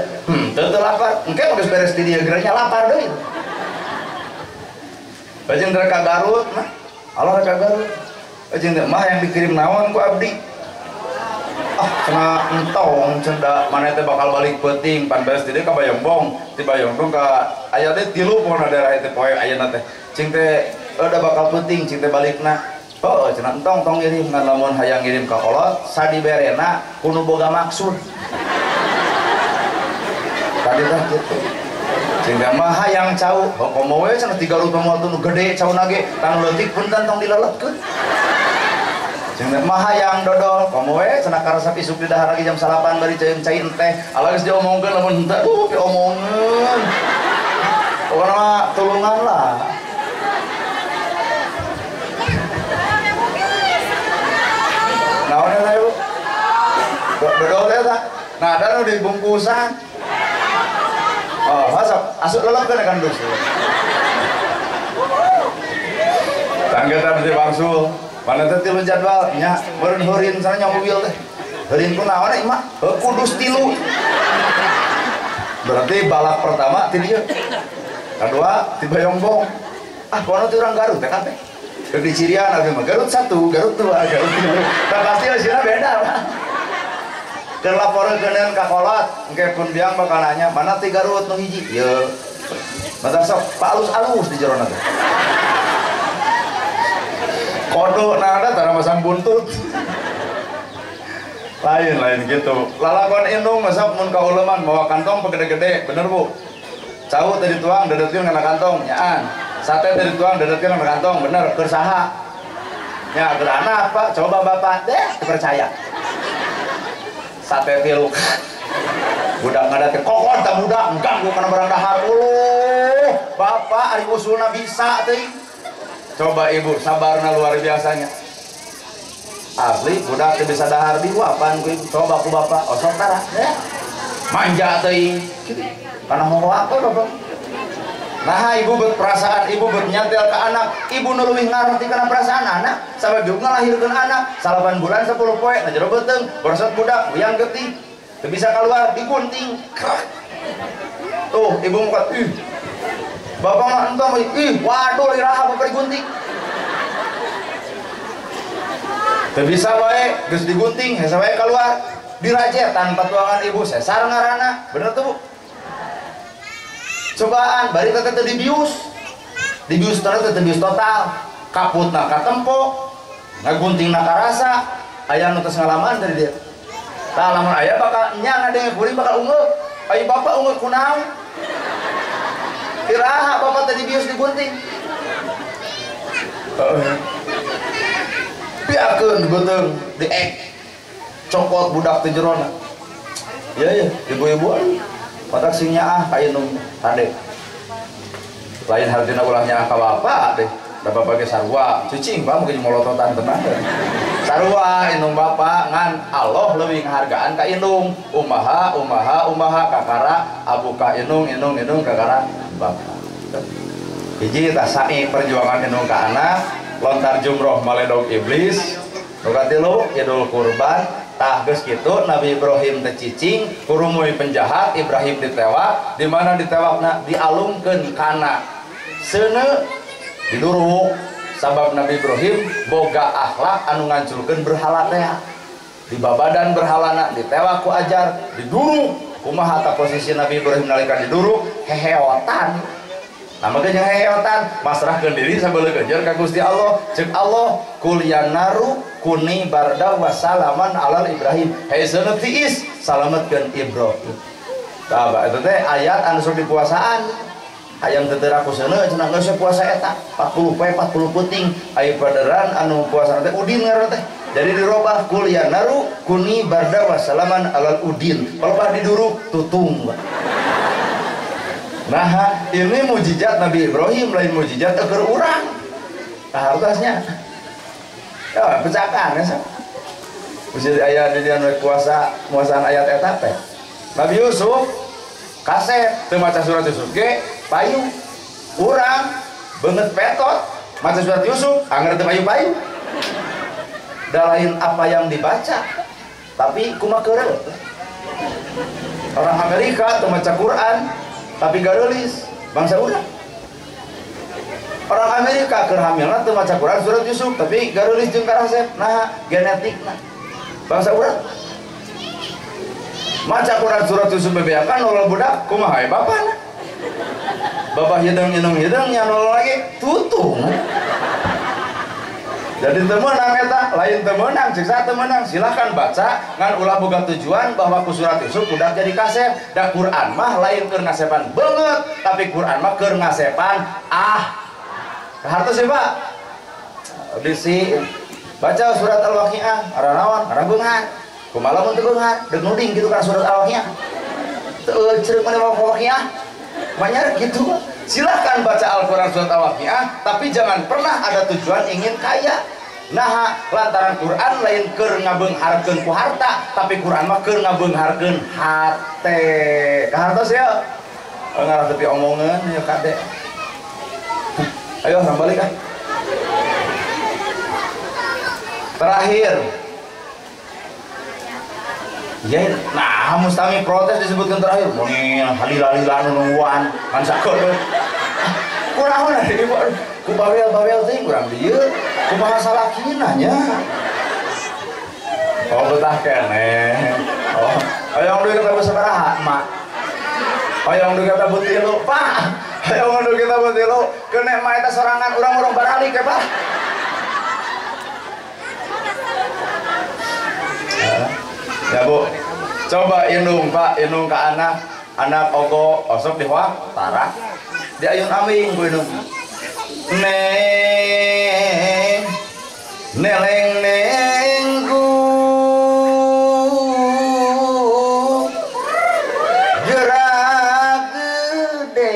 Teu lapar. Engke geus beres di dieu geranya lapar deui. Bajeng ka Garut mah. Allah ka Garut. Bajeng teh mah yang dikirim naon ku abdi. Kena entong cendak mana teh bakal balik peuting pan beres di dieu ka Bayombong. Ti Bayombong ka aya teh 3 pokona daerah teh poe ayeuna teh. Cing teh da bakal peuting cing teh balikna. Oh, cenah entong tong ngirim ngan lamun hayang ngirim ka kolot sadiberena kudu boga maksud. Tadi teh kitu. Sehingga mah hayang cau, komo we cenah 3 rupiah moal nu gede cauna ge tanu leutik punten tong dileletkeun. Sehingga mah hayang dodol, komo we cenah karesep isuk di dahar lagi jam 8 bari cain teh. Ala geus diomongkeun lamun henteu diomongkeun. Pokona mah tulungan lah. Naon eta ibu? Dodol eta. Nah, ada nu dibungkusan. Oh, masuk, asuk lelep kan dus. Anggota di bangsul. Mana teh tilu jadwal nya meureun heurin sana nya mobil teh. Heurin kunaon ieu mah? Kudus tilu. Berarti balap pertama ti dieu. Kedua ti Bayongbong. Ah kono teh urang Garut teh kan teh. Di Cirian abi mah Garut 1, Garut 2, Garut 3. Tah pasti hasilna beda. Keur laporkeun ka kolot, engke pun biang bakal nanya, "Mana ti Garut nu hiji?" Ieu. Mata sok alus-alus di jerona teh. Kodo nada tara masang buntut. Lain gitu. Lalakon indung masa mun ka uleman bawa kantong pegede-gede, bener Bu? Cau tadi tuang dedetkeun kana kantong, nyaan. Sate tadi tuang dedetkeun kana kantong, bener keur saha? Nya keur anak Pak, coba Bapak deh percaya. Sate tilu. Budak ngada teh kokot tah budak ganggu kana barang dahar. Bapak ari usulna bisa teuing. Coba ibu sabarna luar biasanya. Asli budak teh bisa dahar di wapan ku ibu. Coba ku bapak osok tara. Manja teuing. Kana hoa apa bapak? Nah ibu berperasaan, ibu bernyantel ke anak, ibu nu leuwih ngarti kana perasaan anak. Sabab ibu ngalahirkeun anak 8 bulan 10 poe na jero beuteung, borosot budak uyang geuting. Teu bisa keluar digunting. Tuh ibu muka bapak mah entong waduh iraha bapak digunting. Teu bisa bae geus digunting hese bae keluar dirajet tanpa tuangan ibu sesar ngaranna. Bener tuh Bu? Cobaan bari teh teu dibius. Dibius teh dibius total. Kaputna katempo, ngaguntingna karasa, aya nu tos ngalaman dari dia. Tah lamun aya bakal nya ngadenge kuring bakal ungeuk. Ai bapak ungeuk kunaon? Iraha bapak tadi bius digunting. Biarkeun beuteung diek. Cokot budak teh jerona. Ya ibu-ibu matak sing nyaah ka indung tade. Lain hartina ulah nyaah ka bapak teh. Da bapak ge sarua, cicing Pak mungkin molototan tenan. Sarua indung bapak ngan Allah leuwih ngahargaan ka indung. Umaha kakara abu ka indung kakara bapak. Hiji tah sae perjuangan indung ka anak, lontar jumroh maledog iblis. Nu katilu Idul Kurban. Tah geus kitu Nabi Ibrahim teh cicing, kurumuy penjahat, Ibrahim ditewak, di mana ditewakna dialungkeun kana seuneu diduruk. Sabab Nabi Ibrahim boga akhlak anu ngancurkeun berhala teh. Di babadan berhalana ditewak ku ajar, diduruk. Kumaha ta posisi Nabi Ibrahim nalika diduruk? Heheotan. Nah makanya heheotan masrahkeun diri sabeuleuk kejar ka Gusti Allah. Ceuk Allah kul ya naru kuni barda wa salaman alal Ibrahim. Hei seuneu tiis salametkeun Ibrahim. Tah eta teh ayat anu sok dikuasaan. Hayang teu teu seuneu cenah geus puasa eta 40 poe 40 puting. Aya paderan anu puasa teh udin ngaranna teh. Jadi dirobah kul ya naru kuni barda wa salaman alal udin. Kalau diduruk tutung. Nah ini mujizat Nabi Ibrahim lain mujizat keur urang. Nah hartasnya ya pecakan ya sah. Bisa ayat di dian kuasaan ayat eta teh. Nabi Yusuf kaset teu maca surat Yusuf ge payu. Urang beungeut petot maca surat Yusuf anggar teu payu-payu. Da lain apa yang dibaca tapi kumaha keureuh. Orang Amerika teu maca Quran tapi garulis bangsa urang. Orang Amerika keur hamilna teu maca Quran surat Yusuf tapi garulis jeung karasep. Nah genetikna bangsa urang maca Quran surat Yusuf bebeakan nol budak kumaha bapana babah hidung nya nol lagi tutung. Jadi temenang eta lain temenang siksa temenang silahkan baca ngan ulah boga tujuan bahwa ku surat Yusuf udah jadi kaset. Da Quran mah lain keur ngasepan banget tapi Quran mah keur ngasepan hartos ya Pak disi baca surat Al-Waqiah arah naon arah beungan kumaha mun teu beungan deuk nuding gitu kan surat Al-Waqiah teu ceureuh mana Al-Waqiah banyak gitu. Silahkan baca Al-Quran surat Al-Waqiah tapi jangan pernah ada tujuan ingin kaya. Nah lantaran Quran lain keur ngabeungharkeun ku harta tapi Quran mah keur ngabeungharkeun hate. Kahartos ya ngarah tepi omongan ya kade. Ayo balik Terakhir. Ya, nah mustami protes disebutkan terakhir. Mungkin halil-halilan nungguan kan sakor. Kurang mana ini ku bawel teh kurang dia. Ku bahasa lakina nya. Oh betah keneh. Oh, hayang duit kita sabaraha, Mak? Hayang duit kita buat tilu, Pak. Hayang duit kita buat tilu. Kene mah eta sorangan urang-urang baralik ya, Pak. Ya Bu, coba indung Pak, indung ke anak ogo osok di hoak, tarak di ayun aming Bu indung. Neng, neleng nengku, gerak gede,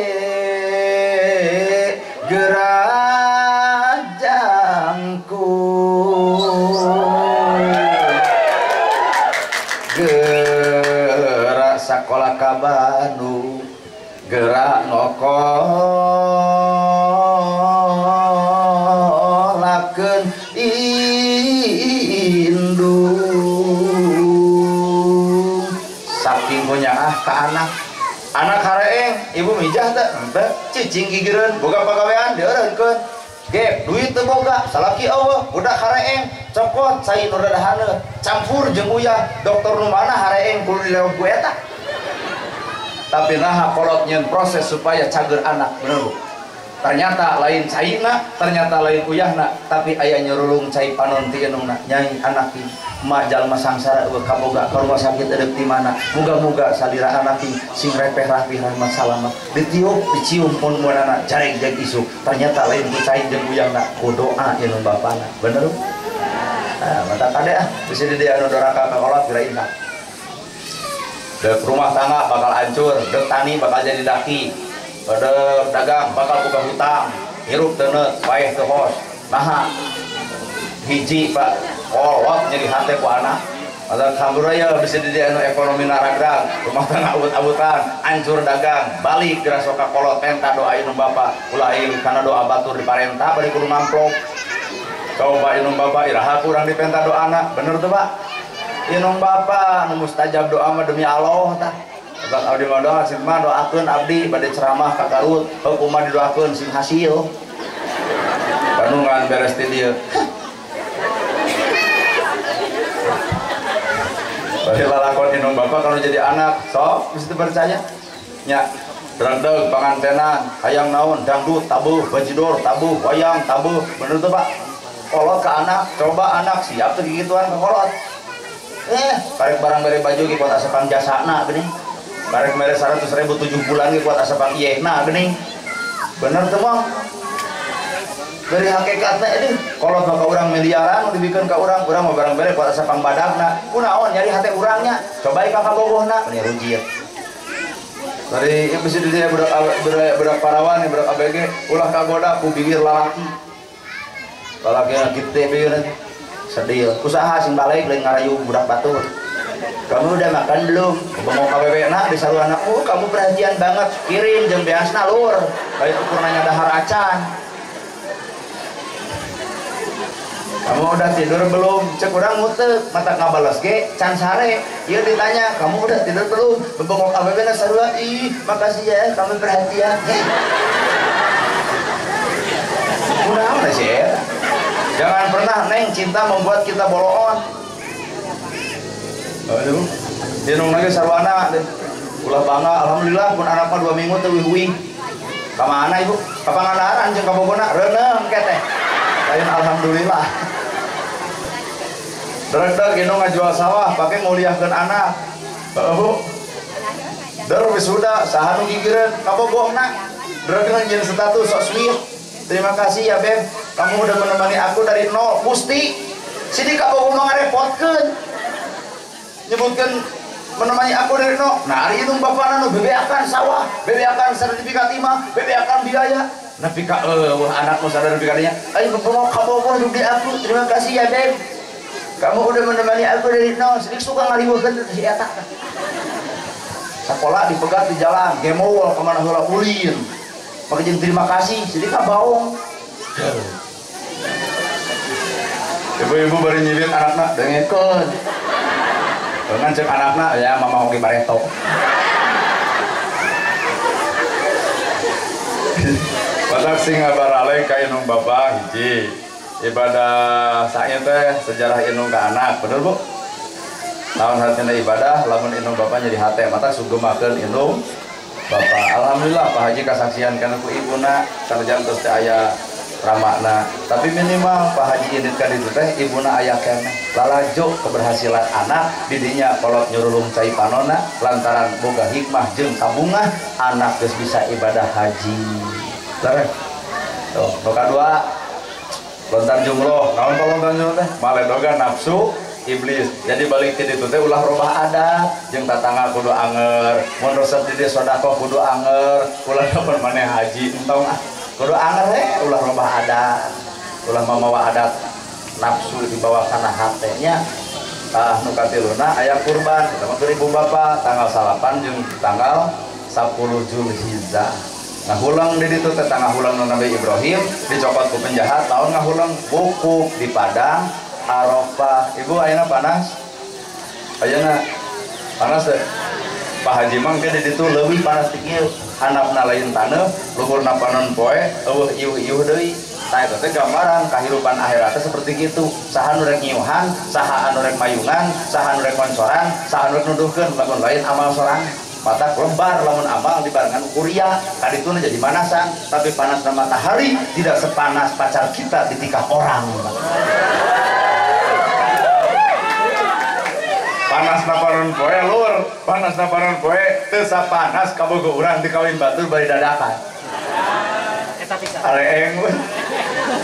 gerak jangku. Gerak sekolah ka Bandung, gerak ngokolakeun indung. Saking punya ka anak hareeng ibu mijah teh cicing gigireun boga pagawean dieureunkeun ge duit teu boga salaki eueuh budak hareeng cokot sai nu dadahana campur jeung uyah dokter nu mana hareeng kudu dilewat ku eta. Tapi naha kolot nyeun proses supaya cager anak bener Bu. Ternyata lain caina, ternyata lain uyahna, tapi aya nyerulung cai panon ti eunungna nyai anak ieu ma jalma sangsara eueuh kaboga ka rumah sakit edeuk di mana. Muga-muga salira anak ieu sing repeh rapih rahmat salamat ditiup dicium mun-munana jareg jeung isuk. Ternyata lain ku cai jeung uyahna ku doa eunung bapana. Bener Bu? Nah, mata kade bisa di dia anu doraka ka kolot kirain ka. Dek rumah tangga bakal hancur, dek tani bakal jadi daki. Dek dagang bakal buka hutang, hirup teu neut, paeh teu hos. Naha? Hiji Pak, kolot jadi hate ku anak. Ada kamburaya bisa di dia anu ekonomi naragrag, rumah tangga abut-abutan, hancur dagang, balik geura sok ka kolot penta doa inung bapa, ulah ieu kana doa batur di parenta bari kudu mamplok. Coba inung bapa iraha kurang dipenta doa anak, bener tuh Pak? Inung bapa nu mustajab doa mah demi Allah tah. Abang abdi mah doa sing mah doakeun abdi bade ceramah ka Garut, kumaha didoakeun sing hasil. Bandungan beres ti dieu. Bari lalakon inung bapa kalau jadi anak, sok mesti percaya. Nya drendeg pangantenan, hayang naon dangdut tabuh, bajidor tabuh, wayang tabuh, bener tuh Pak? Kolot ke anak, coba anak siap tuh gituan ke kolot. Karek barang mere baju ki kuat asapang jasana geuning. Karek mere 100.000 7 bulan ki kuat asapang iehna geuning. Bener teu moal. Dari hakikatna ini kolot ka urang miliaran dibikeun ka urang mah barang mere kuat asapang badagna. Kunaon nyari hate urangnya? Cobai ka kabogohna nya rujir. Dari ieu bisa di dia budak parawan budak ABG ulah kagoda ku bibir lalaki. Lalaki kitu bibir sedih, usaha sing balik lain ngarayu budak batur. Kamu udah makan belum? Mau KBB nak disaru anakmu, kamu perhatian banget, kirim jeung beasna lur. Kayak ukur nanya dahar acan. Kamu udah tidur belum? Cek urang muteu, mata ngabales ge can sare. Ieu ditanya, kamu udah tidur belum? Bengok KBB na sarua, ih makasih ya kamu perhatian. Udah mana sih? Jangan pernah neng cinta membuat kita boloon. Aduh, dinung lagi sarwana deh. Ulah bangga, alhamdulillah pun anak mah 2 minggu teu wih-wih. Ka mana Ibu? Ka Pangandaran jeung ka Bogona reuneng keteh. Lain alhamdulillah. Dreg-dreg indung ngajual sawah pake nguliahkeun anak. Bu. Der wisuda saha nu gigireun ka Bogona. Dreg jeung status sok sweet. Terima kasih ya Beb, kamu udah menemani aku dari nol. Musti sini kak bawa ngarepotkeun nyebutkan menemani aku dari nol. Nah hari itu bapak nanu bebeakan sawah, bebeakan sertifikat imah, bebeakan biaya. Nah pika anakmu sertifikatnya ayo bawa kamu hidup di aku. Terima kasih ya Beb, kamu udah menemani aku dari nol. Sedikit suka ngaliweukeun si eta sekolah dipegat di jalan gemol kemana heula ulin. Pakai terima kasih, sedikit baong. ibu-ibu bari nyibit anakna dengekeun dengan cek anakna ya mama hoki bareto. Batak sing ngabarale ka inung bapak hiji ibadah saya teh sejarah inung ke anak bener bu tahun hatina ibadah lamun inung bapak jadi hate mata sugemakeun inung bapak. Alhamdulillah Pak Haji kasaksian karena ku ibuna kerjaan terus teh aya ramakna tapi minimal Pak Haji indit ka ditu teh ibuna aya keneh lalajo keberhasilan anak didinya kolot nyurulung cai panona lantaran boga hikmah jeung tabungah anak geus bisa ibadah haji. Terus tuh boga dua lontar jumroh naon ka lontar jumroh teh maledoga nafsu iblis jadi balik ke ditu teh ulah robah adat jeung tatangga kudu anger mun resep di dieu sedekah kudu anger ulah dapat maneh haji entong kudu anger ulah robah adat ulah mamawa adat nafsu dibawa kana hatenya nu katiluna aya kurban kita mah ibu bapak tanggal 8 jeung tanggal 10 Zulhijjah. Nah hulang di ditu teh tanggal hulang Nabi Ibrahim dicopot ku penjahat tahun ngahulang bukuk di Padang Arafah. Ibu ayeuna panas? Ayeuna panas teh. Pak Haji mah ke di ditu leuwih panas ti kieu. Handapna lain taneuh, luhurna panon poe, eueuh ieuh-ieuh deui. Tah eta teh gambaran kahirupan akhirat seperti kitu. Saha nu rek nyiuhan, saha anu rek mayungan, saha anu rek koncoran, saha anu rek nuduhkeun lamun lain amal sorang. Mata lebar lamun amal dibarengan kuria kadituna jadi manasan tapi panasna matahari tidak sepanas pacar kita ditikah orang. Panas naparon poe lur, panas naparon poe teu sapanas kabogo urang dikawin batur bari dadakan. Eta pisan. Aleeng.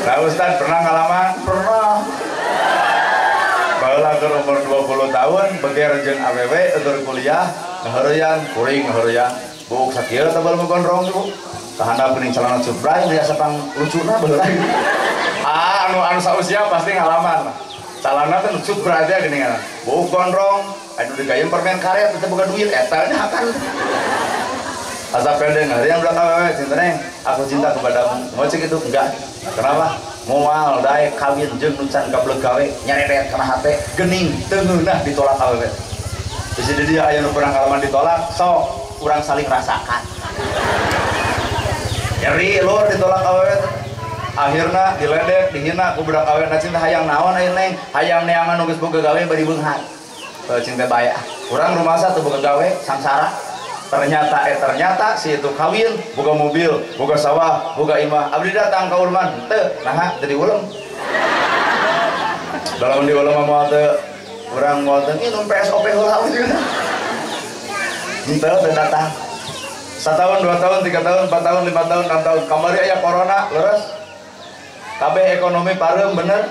Nah Ustaz pernah ngalaman? Pernah. Baheula keur umur 20 tahun beger jeung awewe keur kuliah ngaheureyan kuring ngaheureyan buk sakieu tebal megondrong ibu kahandap geuning celana cuprai biasa pang lucuna baheula anu sausia pasti ngalaman celana teh cuprai teh geuningan buk gondrong anu digayem permen karet teh boga duit eta nya akan asa pendeng yang udah awewe cinta aku cinta kepadamu mau cek itu enggak kenapa moal daek kawin jeung nucan gableg gawe nyareret kana hate geuning teu ngeunah ditolak awewe. Jadi dia aya nu pernah ngalaman ditolak, sok urang saling rasakan. Nyeri lur ditolak awewe. Akhirna diledek, dihina ku budak awewe cinta hayang naon aya neng, hayang neangan nu geus boga gawe bari beunghar. Cinta baya. Urang rumasa teu boga gawe, sangsara. Ternyata si itu kawin, boga mobil, boga sawah, boga imah. Abdi datang ka urman, teu naha teu diulem. Dalam diulem mah teu orang ngotong ini PSOP heula juga. Henteu teu datang. 1 tahun, 2 tahun, 3 tahun, 4 tahun, 5 tahun, 6 tahun. Kamari aya corona, leres. Kabeh ekonomi pareum bener.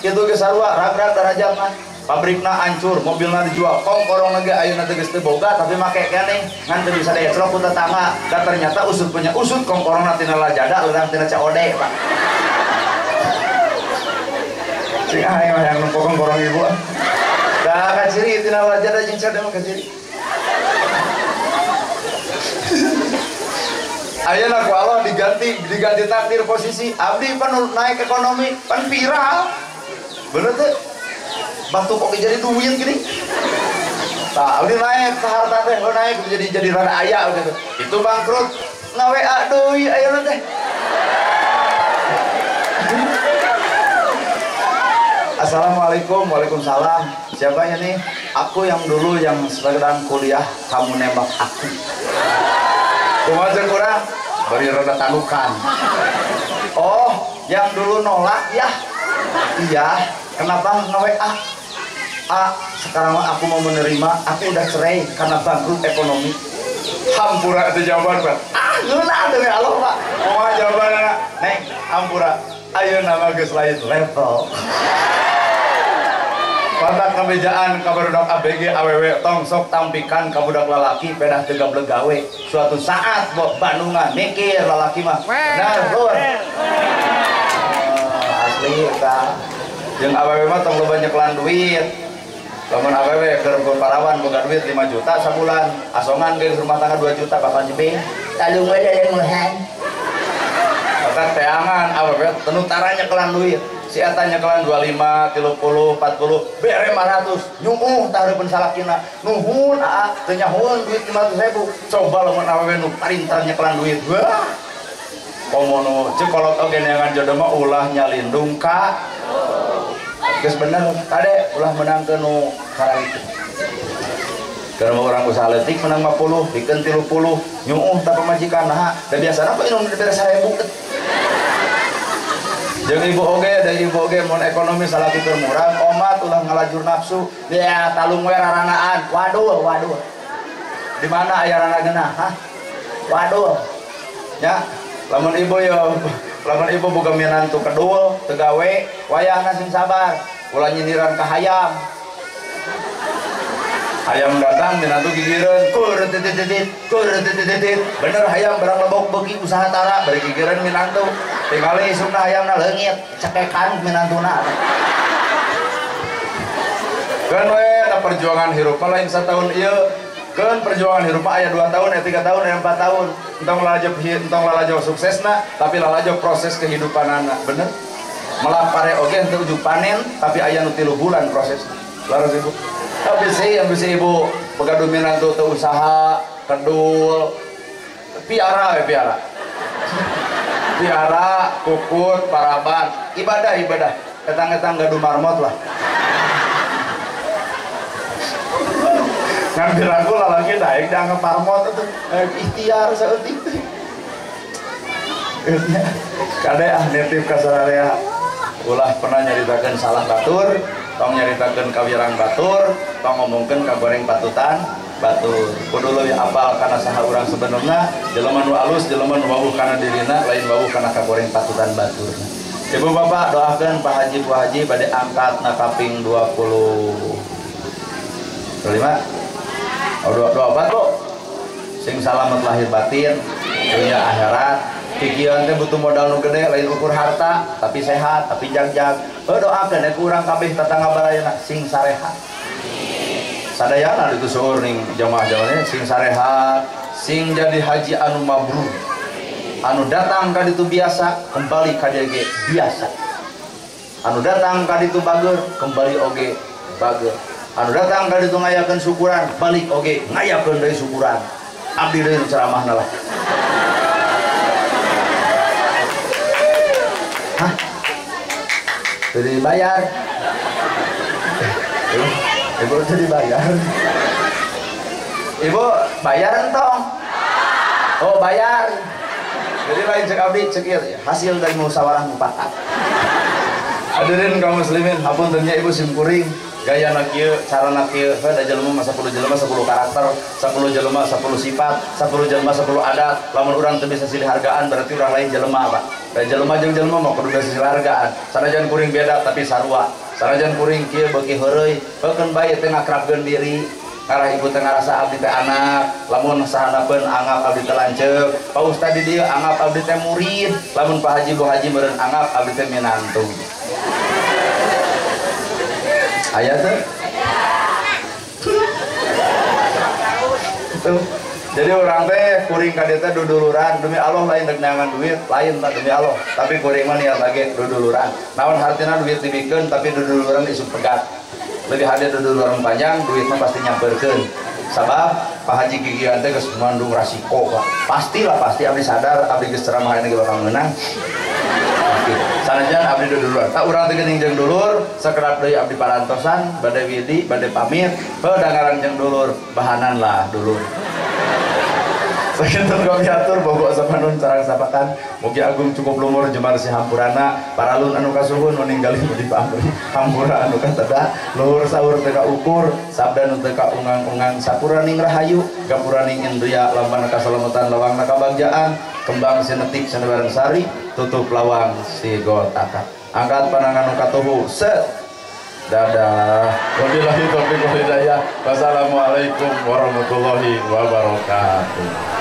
Kitu ge sarua rag-rag darajat mah. Pabrikna hancur, mobilna dijual. Kongkorong lagi ayeuna teh geus teu boga tapi make keneh ngan teu bisa dieclok ku tetangga. Da ternyata usut punya usut kongkorongna tina lajada urang tina COD, Pak. Sing aya mah yang numpuk kongkorong ibu. Dah kaciri tina wajah jeung cadel mah kaciri. Ayeuna ku Allah diganti takdir posisi abdi pan naik ekonomi pan viral. Bener teh? Batu kok jadi duit gini. Tah abdi naik ka harta teh naik jadi rada aya gitu. Itu bangkrut ngaWA deui ayeuna teh. Assalamualaikum, waalaikumsalam. Siapanya nih? Aku yang dulu yang sedang kuliah kamu nembak aku. Kumaha kurang? Bari rada tanukan. Oh, yang dulu nolak ya? Iya. Kenapa nge-WA? Sekarang aku mau menerima. Aku udah cerai karena bangkrut ekonomi. Hampura itu jawaban Pak. Geuna demi Allah Pak. Kumaha jawabanna? Neng, hampura. Ayo nama geus lain level. Patak kebejaan kabarudak ABG AWW tong sok tampikan kabudak lalaki pedah teu gablek gawe. Suatu saat Bandungan mikir lalaki mah. Benar, Lur. Asli eta. Jeung AWW mah tong loba nyekelan duit. Lamun AWW keur parawan boga duit 5 juta sabulan. Asongan ge rumah tangga 2 juta kapan jebing? Talung we yang mulhan. Patak teangan AWW tenu taranya kelan duit. si eta nyekelan 25, 30, 40, bere 500 nyumuh tah hareupeun salakina nuhun teu nyahoeun duit 500.000 coba lamun awewe nu parintar nyekelan duit wah komono cek kolot oge neangan jodoh mah ulah nyalindung ka geus bener kade ulah menangkeun nu kararitu karena orang usaha letik menang 50 dikeun 30 nyumuh tah pamajikan nah da biasana kok inung dibere 1000 jeung ibu oge dari ibu oge mun ekonomi salaki keur murah omat ulah ngalajur nafsu ya talung we raranaan waduh di mana aya rana geunah hah waduh nya lamun ibu boga minantu kedul teu gawe wayahna sing sabar ulah nyindiran ka hayam datang minantu gigireun kur titit bener hayam barang lebok beuki usaha tara bari gigireun minantu tingali isukna hayamna leungit cekekan minantuna keun we da perjuangan hirup lain satahun ieu keun perjuangan hirup aya 2 tahun aya 3 tahun aya 4 tahun entong lalajo suksesna tapi lalajo proses kehidupanana bener malah pare oge henteu ujug panen tapi aya nu 3 bulan prosesna laras ibu tapi yang bisa ibu pegadu minantu teu usaha kedul piara kukut paraban ibadah etang gaduh marmot lah ngan biraku lalaki daek dianggap marmot itu ikhtiar saeutik kade nitip ka sararea ulah pernah nyaritakeun salah batur tong nyaritakeun kawirang batur tong ngomongkeun ka goreng patutan batur kudu leuwih apal kana saha urang sebenarnya jelema nu alus jelema nu wawuh kana dirina lain wawuh kana ka goreng patutan batur. Ibu bapak doakeun Pak Haji Bu Haji bade angkat na kaping 25 doa apa kok sing salamet lahir batin dunia akhirat pikiran teh butuh modal nu gede lain ukur harta tapi sehat tapi jag-jag doakeun ya urang kabeh tatangga balayana sing sarehat sadayana itu seueur ning jamaah-jamaahnya sing sarehat sing jadi haji anu mabrur anu datang ka ditu biasa kembali ka dieu ge biasa anu datang ka ditu bager kembali oge bager anu datang ka ditu ngayakeun syukuran balik oge ngayakeun deui syukuran abdi deui ceramahna lah hah teu dibayar ibu teu dibayar ibu bayar entong oh bayar jadi lain cek abdi cek ieu hasil dari musyawarah mufakat hadirin kaum muslimin hapuntennya ibu simkuring gaya na kieu carana kieu da jelema 10 jelema 10 karakter 10 jelema 10 sifat 10 jelema 10 adat lamun urang teu bisa silih hargaan berarti urang lain jelema Pak da jelema jeung jelema mah kudu bisa silih hargaan sanajan kuring beda tapi sarua sanajan kuring kieu beuki heureuy beukeun bae teu ngakrabkeun diri karena ibu teu ngarasa abdi teh anak lamun sahanapeun anggap abdi teh lanceuk Pak Ustad di dieu anggap abdi teh murid lamun Pak Haji Bu Haji meureun anggap abdi teh minantu aya tuh tuh jadi orang teh kuring ka dieu teh duduluran demi Allah lain dek neangan duit lain tak demi Allah tapi kuring mah niat lagi duduluran naon hartina duit dibikeun tapi duduluran isuk pegat lebih hadir duduluran panjang duit mah pasti nyamperkeun sabab Pak Haji gigian teh geus mangandung rasiko Pak pasti abdi sadar abdi geus ceramah ini bakal menang sanajan abdi duluran tak urang teh geuning jeung dulur sakerat deui abdi parantosan bade widi bade pamit dangaran jeung dulur bahanan lah dulur sakinten kami atur bogo sapanun sareng sapakan mugi agung cukup lumur jemar si hampurana paralun anu kasuhun nu ninggali di pamrih hampura anu kateda luhur saur teu ukur sabda nu teu ungang-ungang sapuraning rahayu gapuraning indria lampana kasalametan lawangna kabagjaan kembang sinetik sanebareng sari tutup lawang si gotaka angkat panangan nu katuhu set dadah wabillahi taufiq wal hidayah wassalamualaikum warahmatullahi wabarakatuh